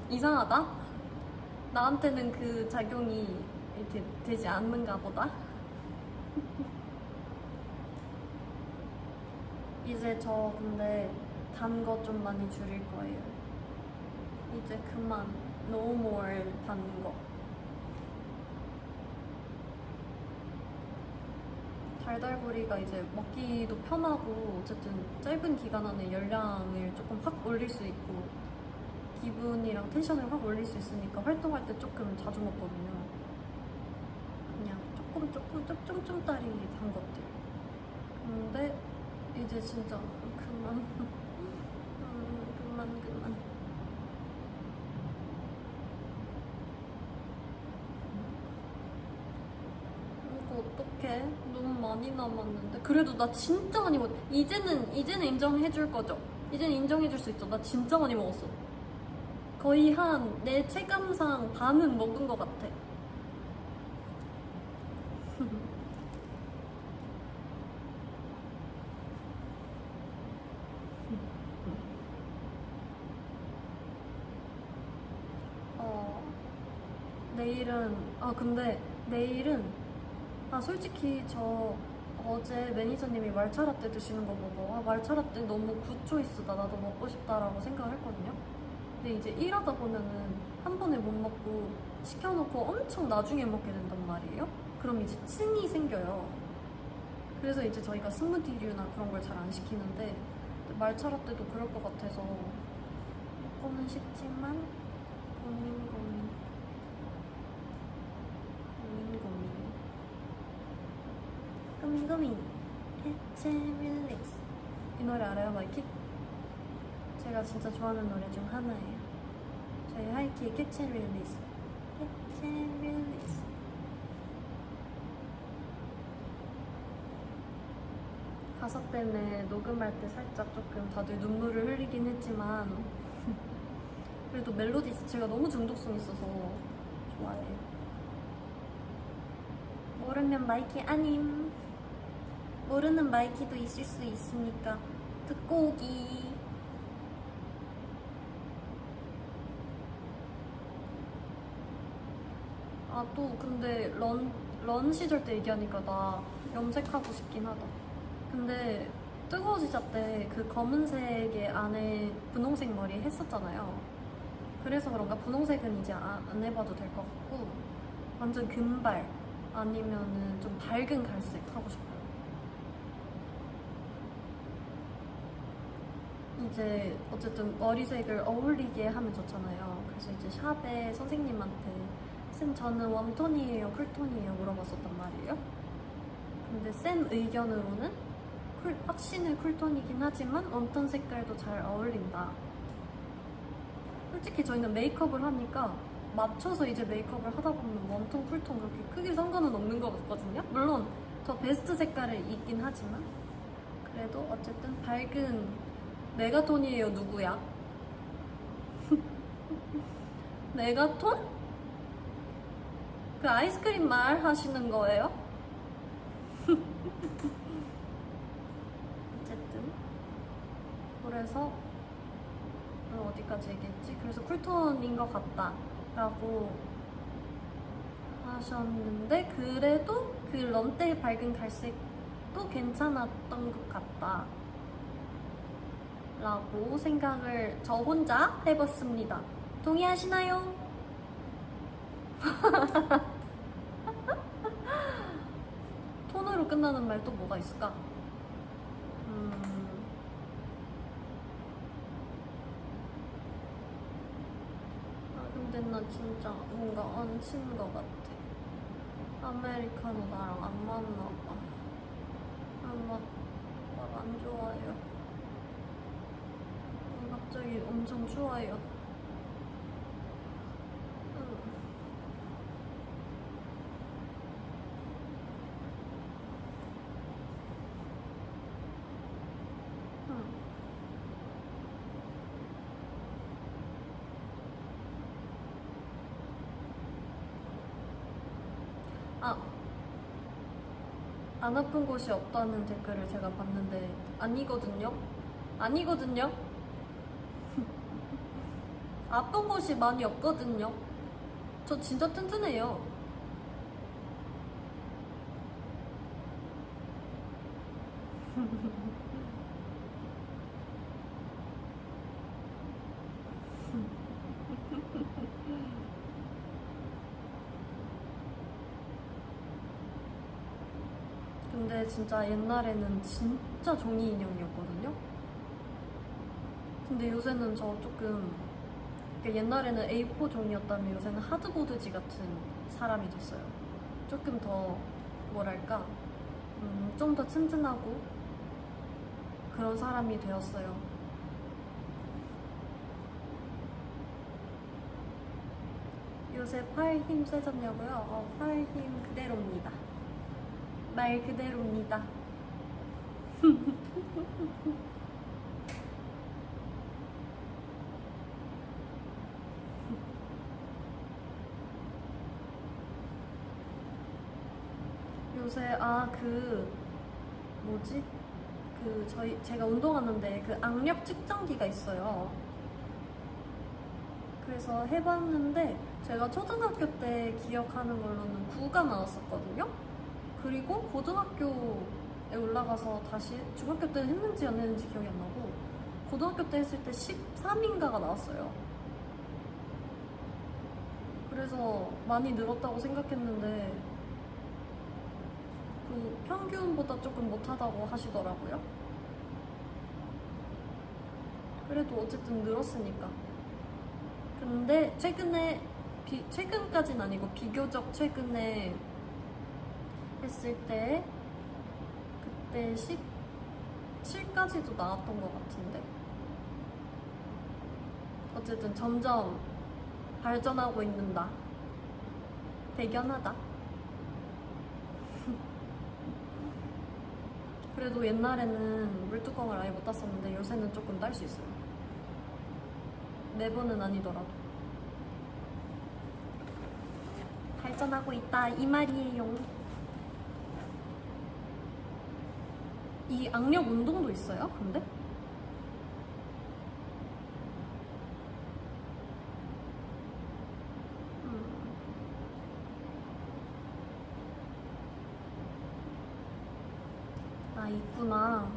이상하다? 나한테는 그 작용이 이렇게 되지 않는가 보다? 이제 저 근데 단 거 좀 많이 줄일 거예요. 이제 그만. No more 단 거. 달달구리가 이제 먹기도 편하고 어쨌든 짧은 기간 안에 열량을 조금 확 올릴 수 있고 기분이랑 텐션을 확 올릴 수 있으니까 활동할 때 조금 자주 먹거든요. 그냥 조금 쫌쫌따리 단 것들. 근데 이제 진짜 그만. 그만. 이거 어떡해? 너무 많이 남았는데. 그래도 나 진짜 많이 먹었어. 이제는 인정해줄 거죠? 이제는 인정해줄 수 있죠? 나 진짜 많이 먹었어. 거의 한 내 체감상 반은 먹은 것 같아. 내일은 솔직히 저 어제 매니저님이 말차라떼 드시는 거 보고 말차라떼 너무 굿 초이스다, 나도 먹고 싶다라고 생각을 했거든요. 근데 이제 일하다 보면은 한 번에 못 먹고 시켜놓고 엄청 나중에 먹게 된단 말이에요. 그럼 이제 층이 생겨요. 그래서 이제 저희가 스무디류나 그런 걸 잘 안 시키는데 말차라떼도 그럴 것 같아서 먹고는 싶지만 고민. 캐치 릴릭스. 이 노래 알아요, 마이키? 제가 진짜 좋아하는 노래 중 하나예요. 저희 하이키의 캐치 릴릭스. 가사 때문에 녹음할 때 살짝 조금 다들 눈물을 흘리긴 했지만 그래도 멜로디 자체가 너무 중독성 있어서 좋아해요. 모르면 마이키 아님. 모르는 마이키도 있을 수 있으니까 듣고 오기. 아, 또 근데 런 시절 때 얘기하니까 나 염색하고 싶긴 하다. 근데 뜨거워지자 때 그 검은색의 안에 분홍색 머리 했었잖아요. 그래서 그런가 분홍색은 이제 안 해봐도 될 것 같고 완전 금발 아니면은 좀 밝은 갈색 하고 싶어요. 이제 어쨌든 머리색을 어울리게 하면 좋잖아요. 그래서 이제 샵에 선생님한테 쌤 저는 웜톤이에요 쿨톤이에요 물어봤었단 말이에요. 근데 쌤 의견으로는 확신의 쿨톤이긴 하지만 웜톤 색깔도 잘 어울린다. 솔직히 저희는 메이크업을 하니까 맞춰서 이제 메이크업을 하다 보면 웜톤 쿨톤 그렇게 크게 상관은 없는 것 같거든요. 물론 더 베스트 색깔이 있긴 하지만 그래도 어쨌든 밝은 메가톤이에요. 누구야? 메가톤? 그 아이스크림 말 하시는 거예요? 어쨌든 그래서 어디까지 얘기했지? 그래서 쿨톤인 것 같다 라고 하셨는데 그래도 그 런데의 밝은 갈색도 괜찮았던 것 같다 라고 생각을 저 혼자 해봤습니다. 동의하시나요? 톤으로 끝나는 말 또 뭐가 있을까? 근데 나 진짜 뭔가 안 친한 것 같아. 아메리카노 나랑 안 맞나 봐. 막 안 좋아요. 갑자기 엄청 좋아요. 아, 안 아픈 곳이 없다는 댓글을 제가 봤는데 아니거든요? 아니거든요? 아픈 곳이 많이 없거든요? 저 진짜 튼튼해요. 근데 진짜 옛날에는 진짜 종이 인형이었거든요? 근데 요새는 저 조금 옛날에는 A4 종이였다면 요새는 하드보드지 같은 사람이 됐어요. 조금 더 뭐랄까 좀 더 튼튼하고 그런 사람이 되었어요. 요새 팔 힘 세졌냐고요? 팔 힘 그대로입니다. 말 그대로입니다. 요새 뭐지? 제가 운동하는데 그 악력 측정기가 있어요. 그래서 해봤는데 제가 초등학교 때 기억하는 걸로는 9가 나왔었거든요. 그리고 고등학교에 올라가서 다시 중학교 때는 했는지 안 했는지 기억이 안 나고 고등학교 때 했을 때 13인가가 나왔어요. 그래서 많이 늘었다고 생각했는데 그 평균보다 조금 못하다고 하시더라고요. 그래도 어쨌든 늘었으니까. 근데 최근까지는 아니고 비교적 최근에 했을 때 그때 17까지도 나왔던 것 같은데 어쨌든 점점 발전하고 있는다. 대견하다. 그래도 옛날에는 물뚜껑을 아예 못 땄었는데 요새는 조금 딸 수 있어요. 매번은 아니더라도. 발전하고 있다 이 말이에요. 이 악력 운동도 있어요? 근데? 아, 있구나.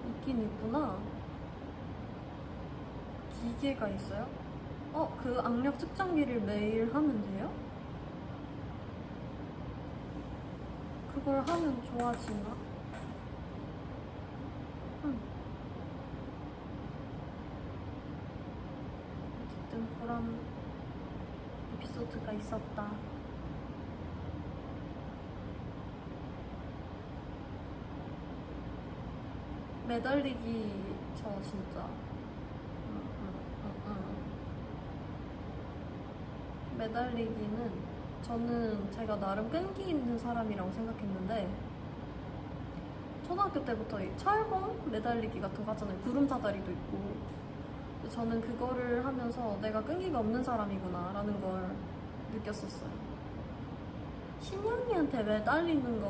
있긴 있구나. 기계가 있어요? 그 악력 측정기를 매일 하면 돼요? 그걸 하면 좋아지나? 응. 어쨌든 그런 에피소드가 있었다. 매달리기 저 진짜 매달리기는 저는 제가 나름 끈기 있는 사람이라고 생각했는데 초등학교 때부터 이 철봉 매달리기 같은 거 하잖아요. 구름사다리도 있고. 근데 저는 그거를 하면서 내가 끈기가 없는 사람이구나 라는 걸 느꼈었어요. 신양이한테 매달리는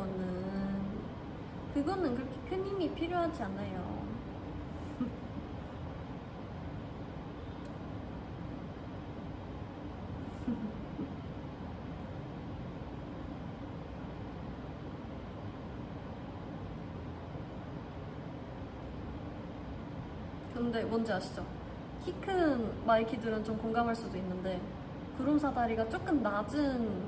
그거는 그렇게 큰 힘이 필요하지 않아요. 근데 뭔지 아시죠? 키 큰 마이키들은 좀 공감할 수도 있는데 구름사다리가 조금 낮은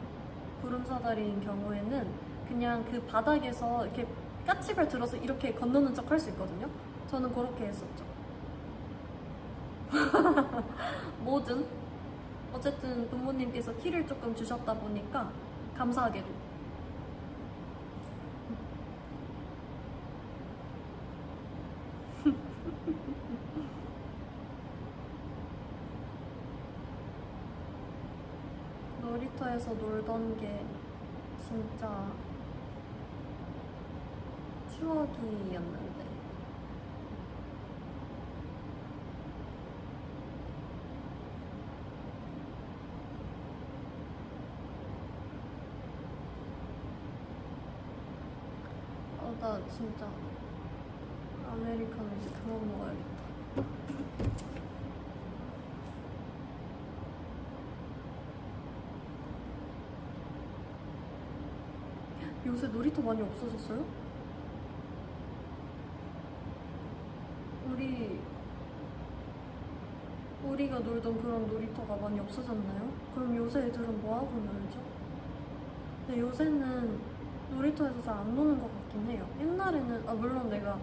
구름사다리인 경우에는 그냥 그 바닥에서 이렇게 까치발 들어서 이렇게 건너는 척 할 수 있거든요. 저는 그렇게 했었죠. 뭐든 어쨌든 부모님께서 키를 조금 주셨다 보니까 감사하게도 놀이터에서 놀던 게 진짜 추억이었는데 나 진짜 아메리카노 이제 그만 먹어야겠다. 요새 놀이터 많이 없어졌어요? 우리가 놀던 그런 놀이터가 많이 없어졌나요? 그럼 요새 애들은 뭐하고 놀죠? 근데 요새는 놀이터에서 잘 안 노는 것 같긴 해요. 옛날에는, 물론 내가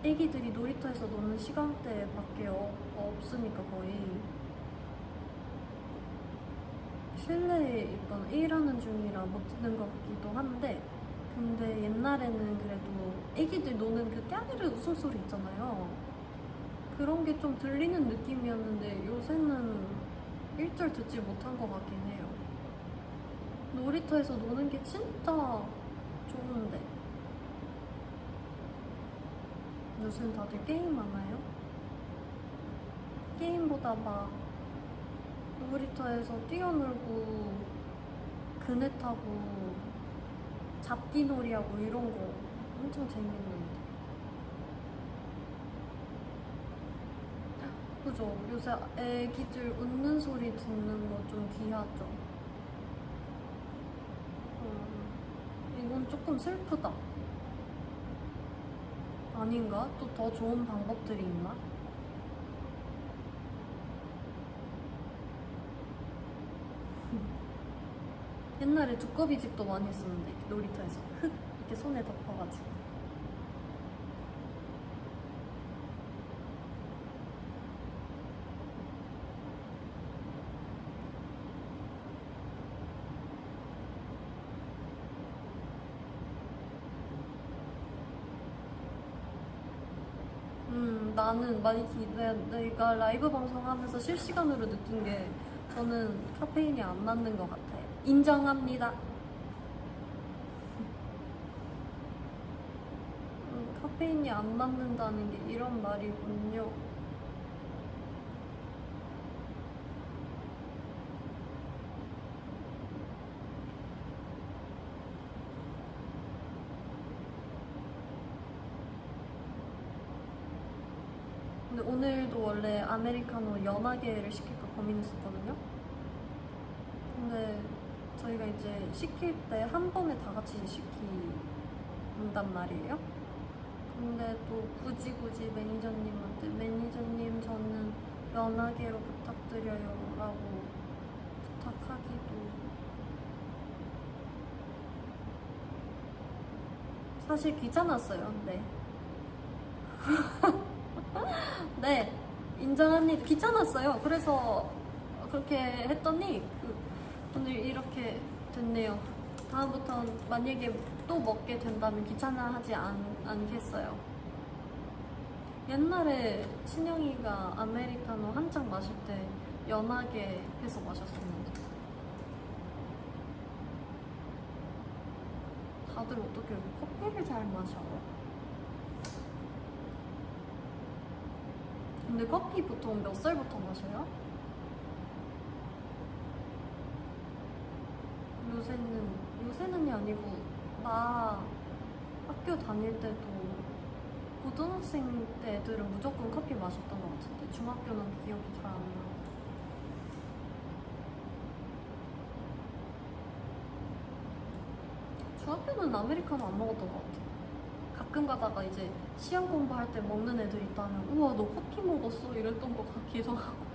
애기들이 놀이터에서 노는 시간대밖에 없으니까 거의 실내에 있거나 일하는 중이라 못 듣는 것 같기도 한데 근데 옛날에는 그래도 애기들 노는 그 깨르르 웃음소리 있잖아요. 그런 게 좀 들리는 느낌이었는데 요새는 일절 듣지 못한 것 같긴 해요. 놀이터에서 노는 게 진짜 좋은데 요새는 다들 게임하나요? 게임보다 막 놀이터에서 뛰어놀고 그네 타고 잡기놀이하고 이런 거 엄청 재밌는데 그죠? 요새 애기들 웃는 소리 듣는 거 좀 귀하죠? 이건 조금 슬프다. 아닌가? 또 더 좋은 방법들이 있나? 옛날에 두꺼비 집도 많이 했었는데 놀이터에서 흙 이렇게 손에 덮어가지고 나는 마이키 내가 라이브 방송하면서 실시간으로 느낀 게 저는 카페인이 안 맞는 것 같아요. 인정합니다. 카페인이 안 맞는다는 게 이런 말이군요. 근데 오늘도 원래 아메리카노 연하게를 시킬까 고민했었거든요. 근데 저희가 이제 시킬 때 한 번에 다 같이 시킨단 말이에요. 근데 또 굳이 매니저님한테 매니저님 저는 연하게로 부탁드려요 라고 부탁하기도 사실 귀찮았어요. 네. 네, 인정합니다. 귀찮았어요. 그래서 그렇게 했더니 오늘 이렇게 됐네요. 다음부턴 만약에 또 먹게 된다면 귀찮아하지 않겠어요. 옛날에 신영이가 아메리카노 한창 마실 때 연하게 해서 마셨었는데 다들 어떻게 이렇게 커피를 잘 마셔? 근데 커피 보통 몇 살부터 마셔요? 요새는이 아니고 나 학교 다닐 때도 고등학생 때 애들은 무조건 커피 마셨던 것 같은데 중학교는 기억이 잘 안 나. 중학교는 아메리카노 안 먹었던 것 같아. 가끔 가다가 이제 시험 공부할 때 먹는 애들 있다면 우와 너 커피 먹었어? 이랬던 것 같기도 하고.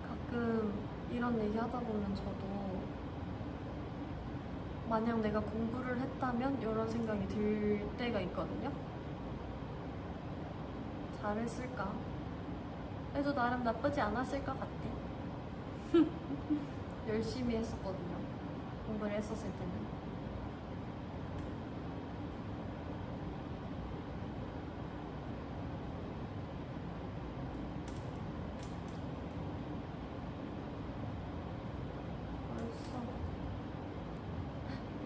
가끔 이런 얘기 하다 보면 저도 만약 내가 공부를 했다면 이런 생각이 들 때가 있거든요. 잘했을까? 그래도 나름 나쁘지 않았을 것 같아. 열심히 했었거든요. 공부를 했었을 때는. 벌써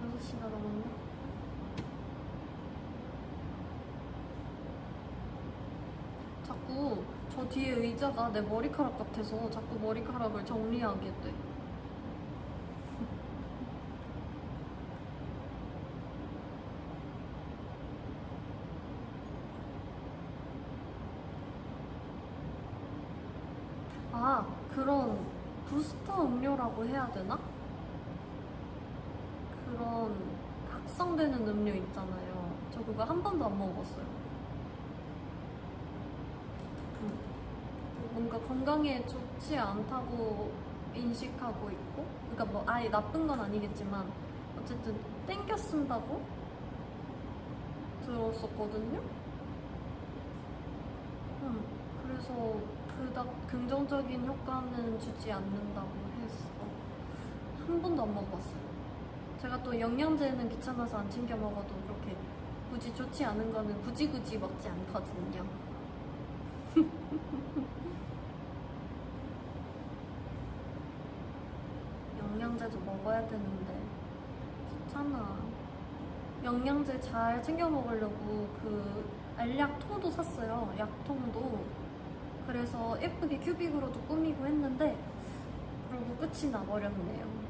6시가 넘었네. 자꾸 저 뒤에 의자가 내 머리카락 같아서 자꾸 머리카락을 정리하게 돼. 아, 그런 부스터 음료라고 해야 되나? 그런 각성되는 음료 있잖아요. 저 그거 한 번도 안 먹어봤어요. 뭔가 건강에 좋지 않다고 인식하고 있고, 그러니까 뭐 아예 나쁜 건 아니겠지만 어쨌든 땡겨 쓴다고 들었었거든요. 그래서 그닥 긍정적인 효과는 주지 않는다고 해서 한 번도 안 먹어봤어요. 제가 또 영양제는 귀찮아서 안 챙겨 먹어도 그렇게 굳이 좋지 않은 거는 굳이 먹지 않거든요. 영양제도 먹어야 되는데 귀찮아. 영양제 잘 챙겨 먹으려고 그 알약통도 샀어요. 약통도. 그래서 예쁘게 큐빅으로도 꾸미고 했는데 그러고 끝이 나버렸네요.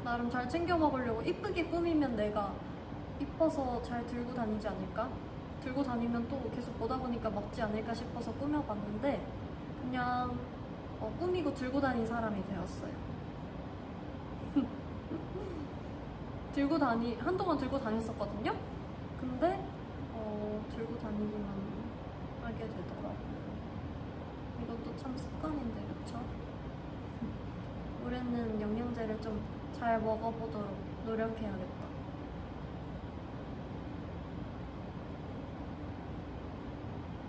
나름 잘 챙겨 먹으려고 이쁘게 꾸미면 내가 이뻐서 잘 들고 다니지 않을까? 들고 다니면 또 계속 보다 보니까 먹지 않을까 싶어서 꾸며봤는데 그냥 꾸미고 들고 다닌 사람이 되었어요. 한동안 들고 다녔었거든요? 근데 들고 다니기만 하게 되더라고요. 이것도 참 습관인데, 그쵸? 올해는 영양제를 좀 잘 먹어보도록 노력해야겠다.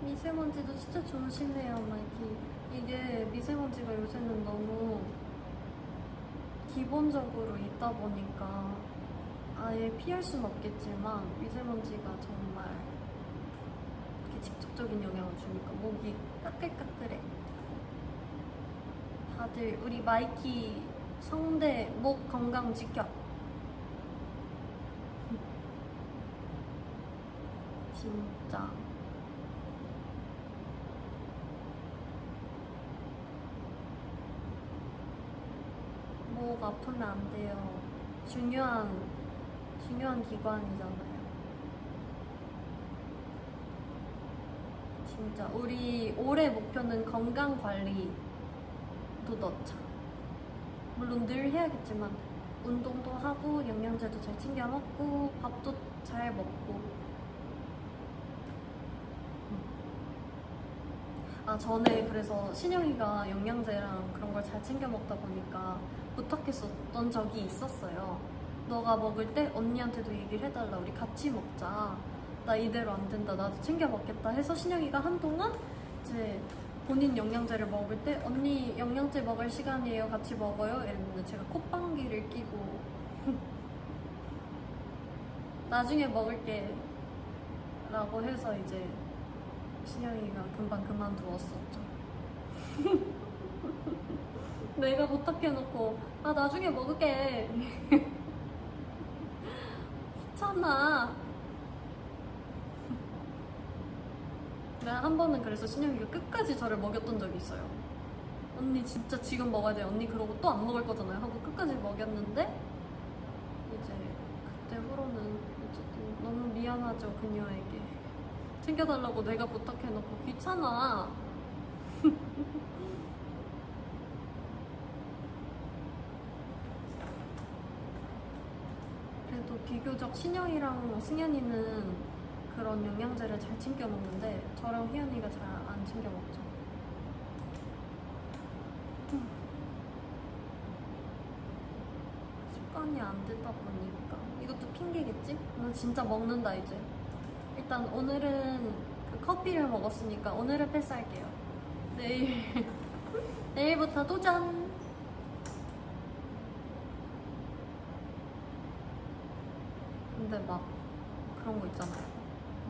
미세먼지도 진짜 조심해요, 마이키. 이게 미세먼지가 요새는 너무 기본적으로 있다 보니까 아예 피할 순 없겠지만 미세먼지가 정말 이렇게 직접적인 영향을 주니까 목이 까끌까끌해. 다들 우리 마이키 성대 목 건강 지켜. 진짜. 목 아프면 안 돼요. 중요한 기관이잖아요. 진짜 우리 올해 목표는 건강 관리도 넣자. 물론 늘 해야겠지만 운동도 하고 영양제도 잘 챙겨 먹고 밥도 잘 먹고. 아, 전에 그래서 신영이가 영양제랑 그런 걸 잘 챙겨 먹다 보니까 부탁했었던 적이 있었어요. 너가 먹을 때 언니한테도 얘기를 해달라. 우리 같이 먹자. 나 이대로 안 된다. 나도 챙겨 먹겠다 해서 신영이가 한동안 이제 본인 영양제를 먹을 때 언니 영양제 먹을 시간이에요. 같이 먹어요. 이랬는데 제가 콧방귀를 끼고 나중에 먹을게 라고 해서 이제 신영이가 금방 그만두었었죠. 내가 부탁해놓고 아 나중에 먹을게 귀찮아. 내가 한 번은 그래서 신영이가 끝까지 저를 먹였던 적이 있어요. 언니 진짜 지금 먹어야 돼. 언니 그러고 또 안 먹을 거잖아요 하고 끝까지 먹였는데 이제 그때 후로는 어쨌든 너무 미안하죠. 그녀에게 챙겨달라고 내가 부탁해놓고 귀찮아. 그래도 비교적 신영이랑 승현이는 그런 영양제를 잘 챙겨 먹는데 저랑 휘연이가 잘 안 챙겨 먹죠. 습관이 안 되다 보니까 이것도 핑계겠지? 나 진짜 먹는다 이제. 일단 오늘은 그 커피를 먹었으니까 오늘은 패스할게요. 내일 내일부터 도전! 근데 막 그런 거 있잖아요.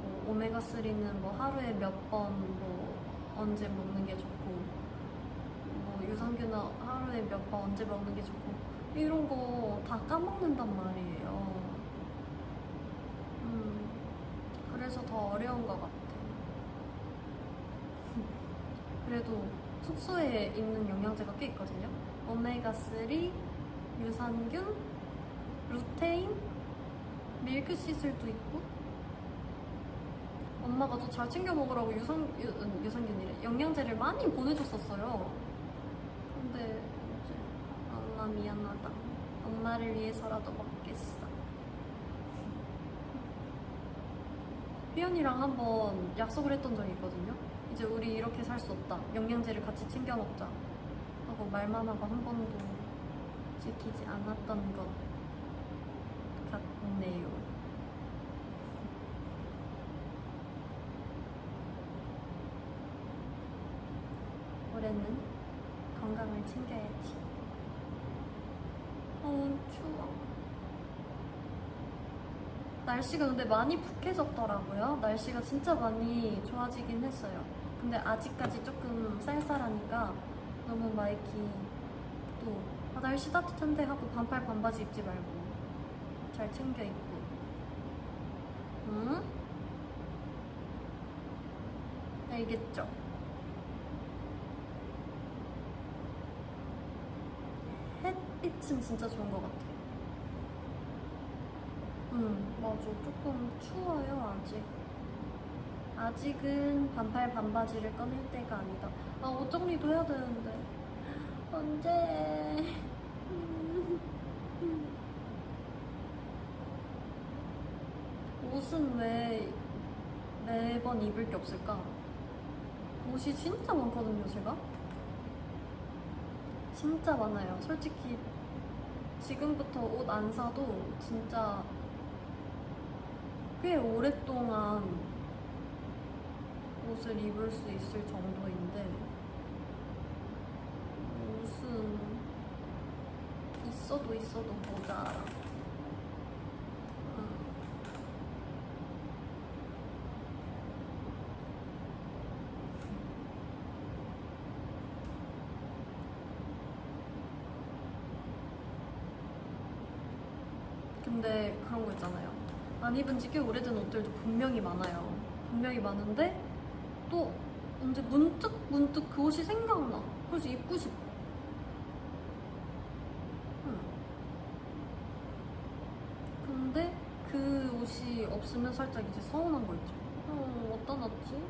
뭐 오메가3는 뭐 하루에 몇 번 뭐 언제 먹는 게 좋고 뭐 유산균은 하루에 몇 번 언제 먹는 게 좋고 이런 거 다 까먹는단 말이에요. 그래서 더 어려운 것 같아. 그래도 숙소에 있는 영양제가 꽤 있거든요. 오메가3, 유산균, 루테인, 밀크시슬도 있고. 엄마가 더 잘 챙겨 먹으라고 유산균이래. 영양제를 많이 보내줬었어요. 근데 이제 엄마 미안하다. 엄마를 위해서라도 먹겠어. 휘연이랑 한번 약속을 했던 적이 있거든요. 이제 우리 이렇게 살 수 없다. 영양제를 같이 챙겨 먹자. 하고 말만 하고 한 번도 지키지 않았던 것 같네요. 올해는 건강을 챙겨야지. 추워. 날씨가 근데 많이 푹해졌더라고요. 날씨가 진짜 많이 좋아지긴 했어요. 근데 아직까지 조금 쌀쌀하니까 너무 마이키 또 날씨 따뜻한데 하고 반팔 반바지 입지 말고 잘 챙겨 입고. 응? 알겠죠? 햇빛은 진짜 좋은 것 같아. 맞아. 조금 추워요, 아직. 아직은 반팔 반바지를 꺼낼 때가 아니다. 아, 옷 정리도 해야 되는데. 언제? 옷은 왜 매번 입을 게 없을까? 옷이 진짜 많거든요, 제가. 진짜 많아요. 솔직히 지금부터 옷 안 사도 진짜 꽤 오랫동안 옷을 입을 수 있을 정도인데 옷은 있어도 모자라. 근데 그런 거 있잖아요. 안 입은 지 꽤 오래된 옷들도 분명히 많아요. 분명히 많은데 또 언제 문득 그 옷이 생각나. 그래서 입고 싶어. 근데 그 옷이 없으면 살짝 이제 서운한 거 있죠. 어디다 놨지?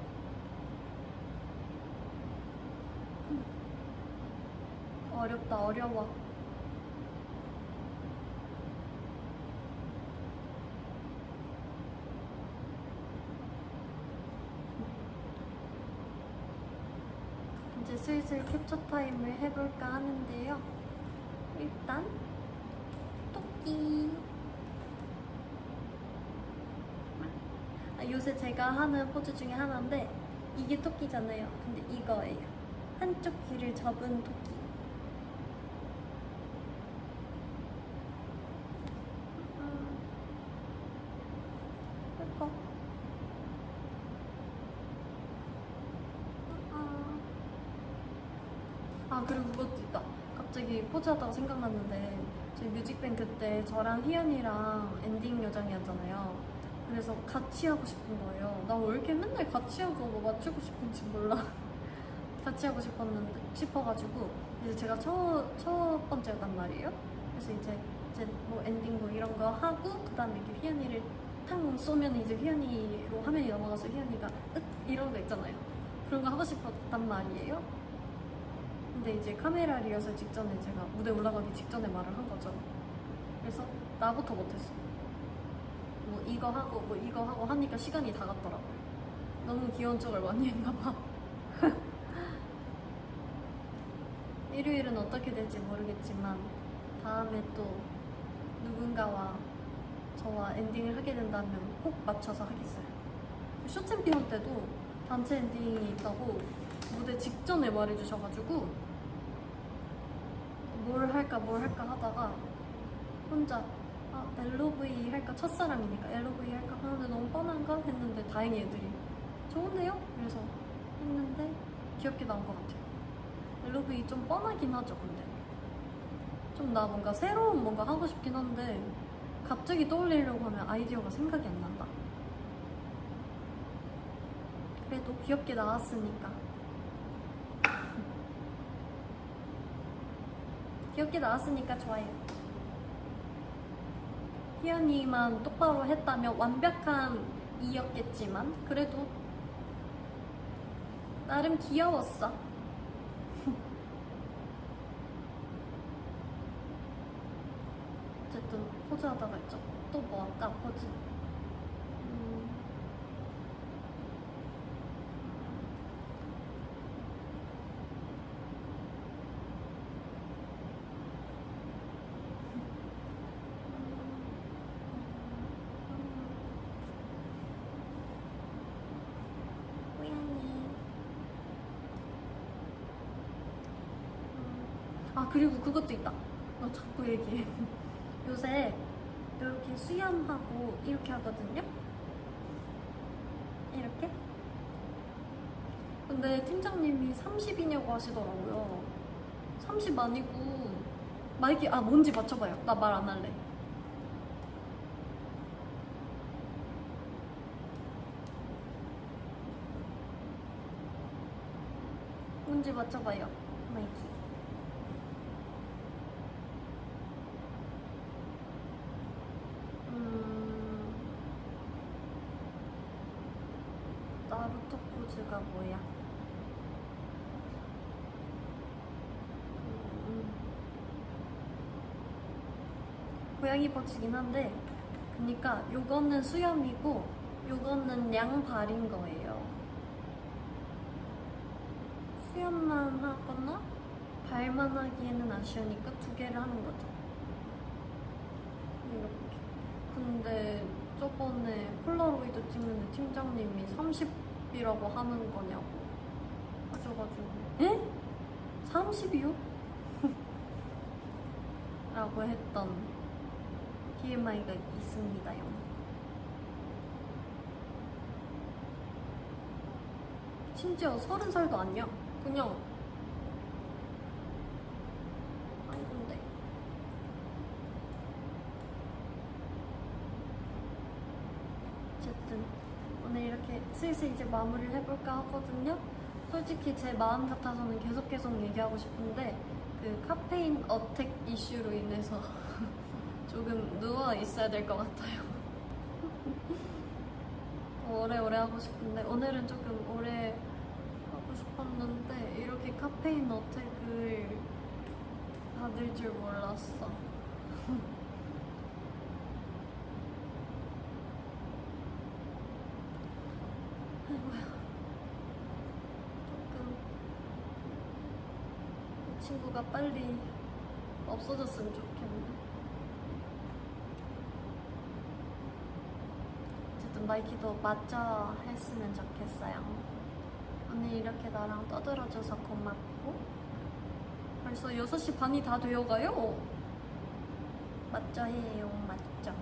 어렵다, 어려워. 이제 슬슬 캡처 타임을 해볼까 하는데요. 일단 토끼. 요새 제가 하는 포즈 중에 하나인데 이게 토끼잖아요. 근데 이거예요. 한쪽 귀를 접은 토끼. 아, 그리고 그것도 있다. 갑자기 포즈 하다가 생각났는데 저희 뮤직뱅크 때 저랑 희연이랑 엔딩 요정이었잖아요. 그래서 같이 하고 싶은 거예요. 나 왜 이렇게 맨날 같이 하고 뭐 맞추고 싶은지 몰라. 같이 하고 싶어가지고 이제 제가 첫 번째였단 말이에요. 그래서 이제 뭐 엔딩 뭐 이런 거 하고 그다음에 이렇게 희연이를 탕 쏘면 이제 희연이로 화면이 넘어가서 희연이가 으 이런 거 있잖아요. 그런 거 하고 싶었단 말이에요. 근데 이제 카메라 리허설 직전에 제가 무대 올라가기 직전에 말을 한 거죠. 그래서 나부터 못했어. 뭐 이거 하고 뭐 이거 하고 하니까 시간이 다 갔더라고요. 너무 귀여운 척을 많이 했나 봐. 일요일은 어떻게 될지 모르겠지만 다음에 또 누군가와 저와 엔딩을 하게 된다면 꼭 맞춰서 하겠어요. 쇼챔피언 때도 단체 엔딩이 있다고 무대 직전에 말해주셔가지고 뭘 할까 하다가 혼자 LOV 할까, 첫사랑이니까 LOV 할까 하는데 너무 뻔한가 했는데 다행히 애들이 좋은데요? 그래서 했는데 귀엽게 나온 것 같아요. LOV 좀 뻔하긴 하죠. 근데 좀 나 뭔가 새로운 뭔가 하고 싶긴 한데 갑자기 떠올리려고 하면 아이디어가 생각이 안 난다. 그래도 귀엽게 나왔으니까 귀엽게 나왔으니까 좋아요. 희연이만 똑바로 했다면 완벽한 이였겠지만 그래도 나름 귀여웠어. 어쨌든 포즈 하다가 있죠. 또 뭐 할까 포즈? 아, 그리고 그것도 있다. 너 자꾸 얘기해. 요새 이렇게 수염하고 이렇게 하거든요? 이렇게? 근데 팀장님이 30이냐고 하시더라고요. 30 아니고 마이크 뭔지 맞춰봐요. 나 말 안 할래. 뭔지 맞춰봐요. 마이크. 나루토 포즈가 뭐야? 고양이 포즈긴 한데, 그니까 요거는 수염이고 요거는 양발인 거예요. 수염만 하거나 발만 하기에는 아쉬우니까 두 개를 하는 거죠. 이렇게. 근데 저번에 폴라로이드 찍는데 팀장님이 30이라고 하는 거냐고 하셔가지고 에? 30이요? 라고 했던 TMI가 있습니다요. 심지어 30살도 아니야. 그냥 아닌데. 어쨌든 오늘 이렇게 슬슬 이제 마무리를 해볼까 하거든요. 솔직히 제 마음 같아서는 계속 얘기하고 싶은데 그 카페인 어택 이슈로 인해서 조금 누워 있어야 될 것 같아요. 오래오래 하고 싶은데 오늘은 조금 오래 하고 싶었는데 이렇게 카페인 어택을 받을 줄 몰랐어. 아이고야. 조금 이 친구가 빨리 없어졌으면 좋겠네. 어쨌든 마이키도 맞자 했으면 좋겠어요. 오늘 이렇게 나랑 떠들어줘서 고맙고 벌써 6시 반이 다 되어가요. 맞죠 해요. 맞죠.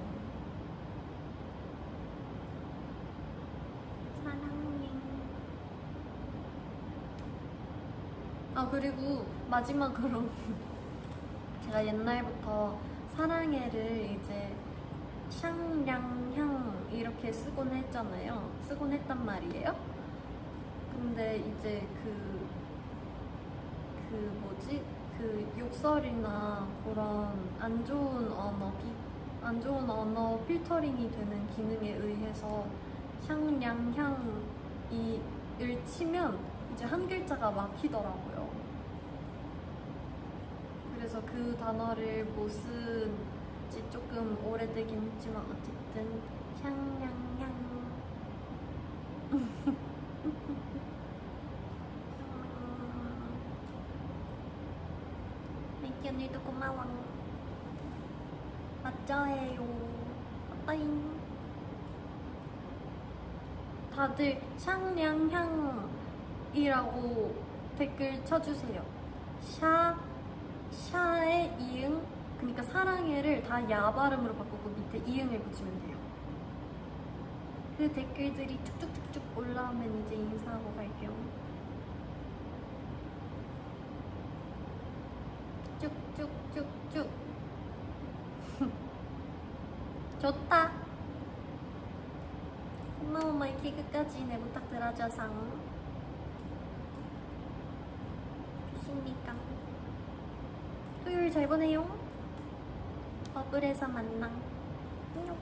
사랑해. 아 그리고 마지막으로 제가 옛날부터 사랑해를 이제 샹량향 이렇게 쓰곤 했잖아요. 쓰곤 했단 말이에요. 근데 이제 뭐지? 그 욕설이나 그런 안 좋은 언어 필터링이 되는 기능에 의해서 샹량향이를 치면 이제 한 글자가 막히더라고요. 그래서 그 단어를 못 쓴지 조금 오래되긴 했지만 어쨌든 샹량향 마이키 언니도 고마워. 맞죠해요. 빠잉. 다들 샹량향이라고 댓글 쳐주세요. 샤의 이응, 그러니까 사랑해를 다 야 발음으로 바꾸고 밑에 이응을 붙이면 돼요. 그 댓글들이 쭉쭉쭉쭉 올라오면 이제 인사하고 갈게요. 쭉쭉쭉쭉. 좋다. 고마워 마이키 끝까지 내 부탁 들어줘서. 조심히가. 토요일 잘 보내요. 버블에서 만나. 안녕.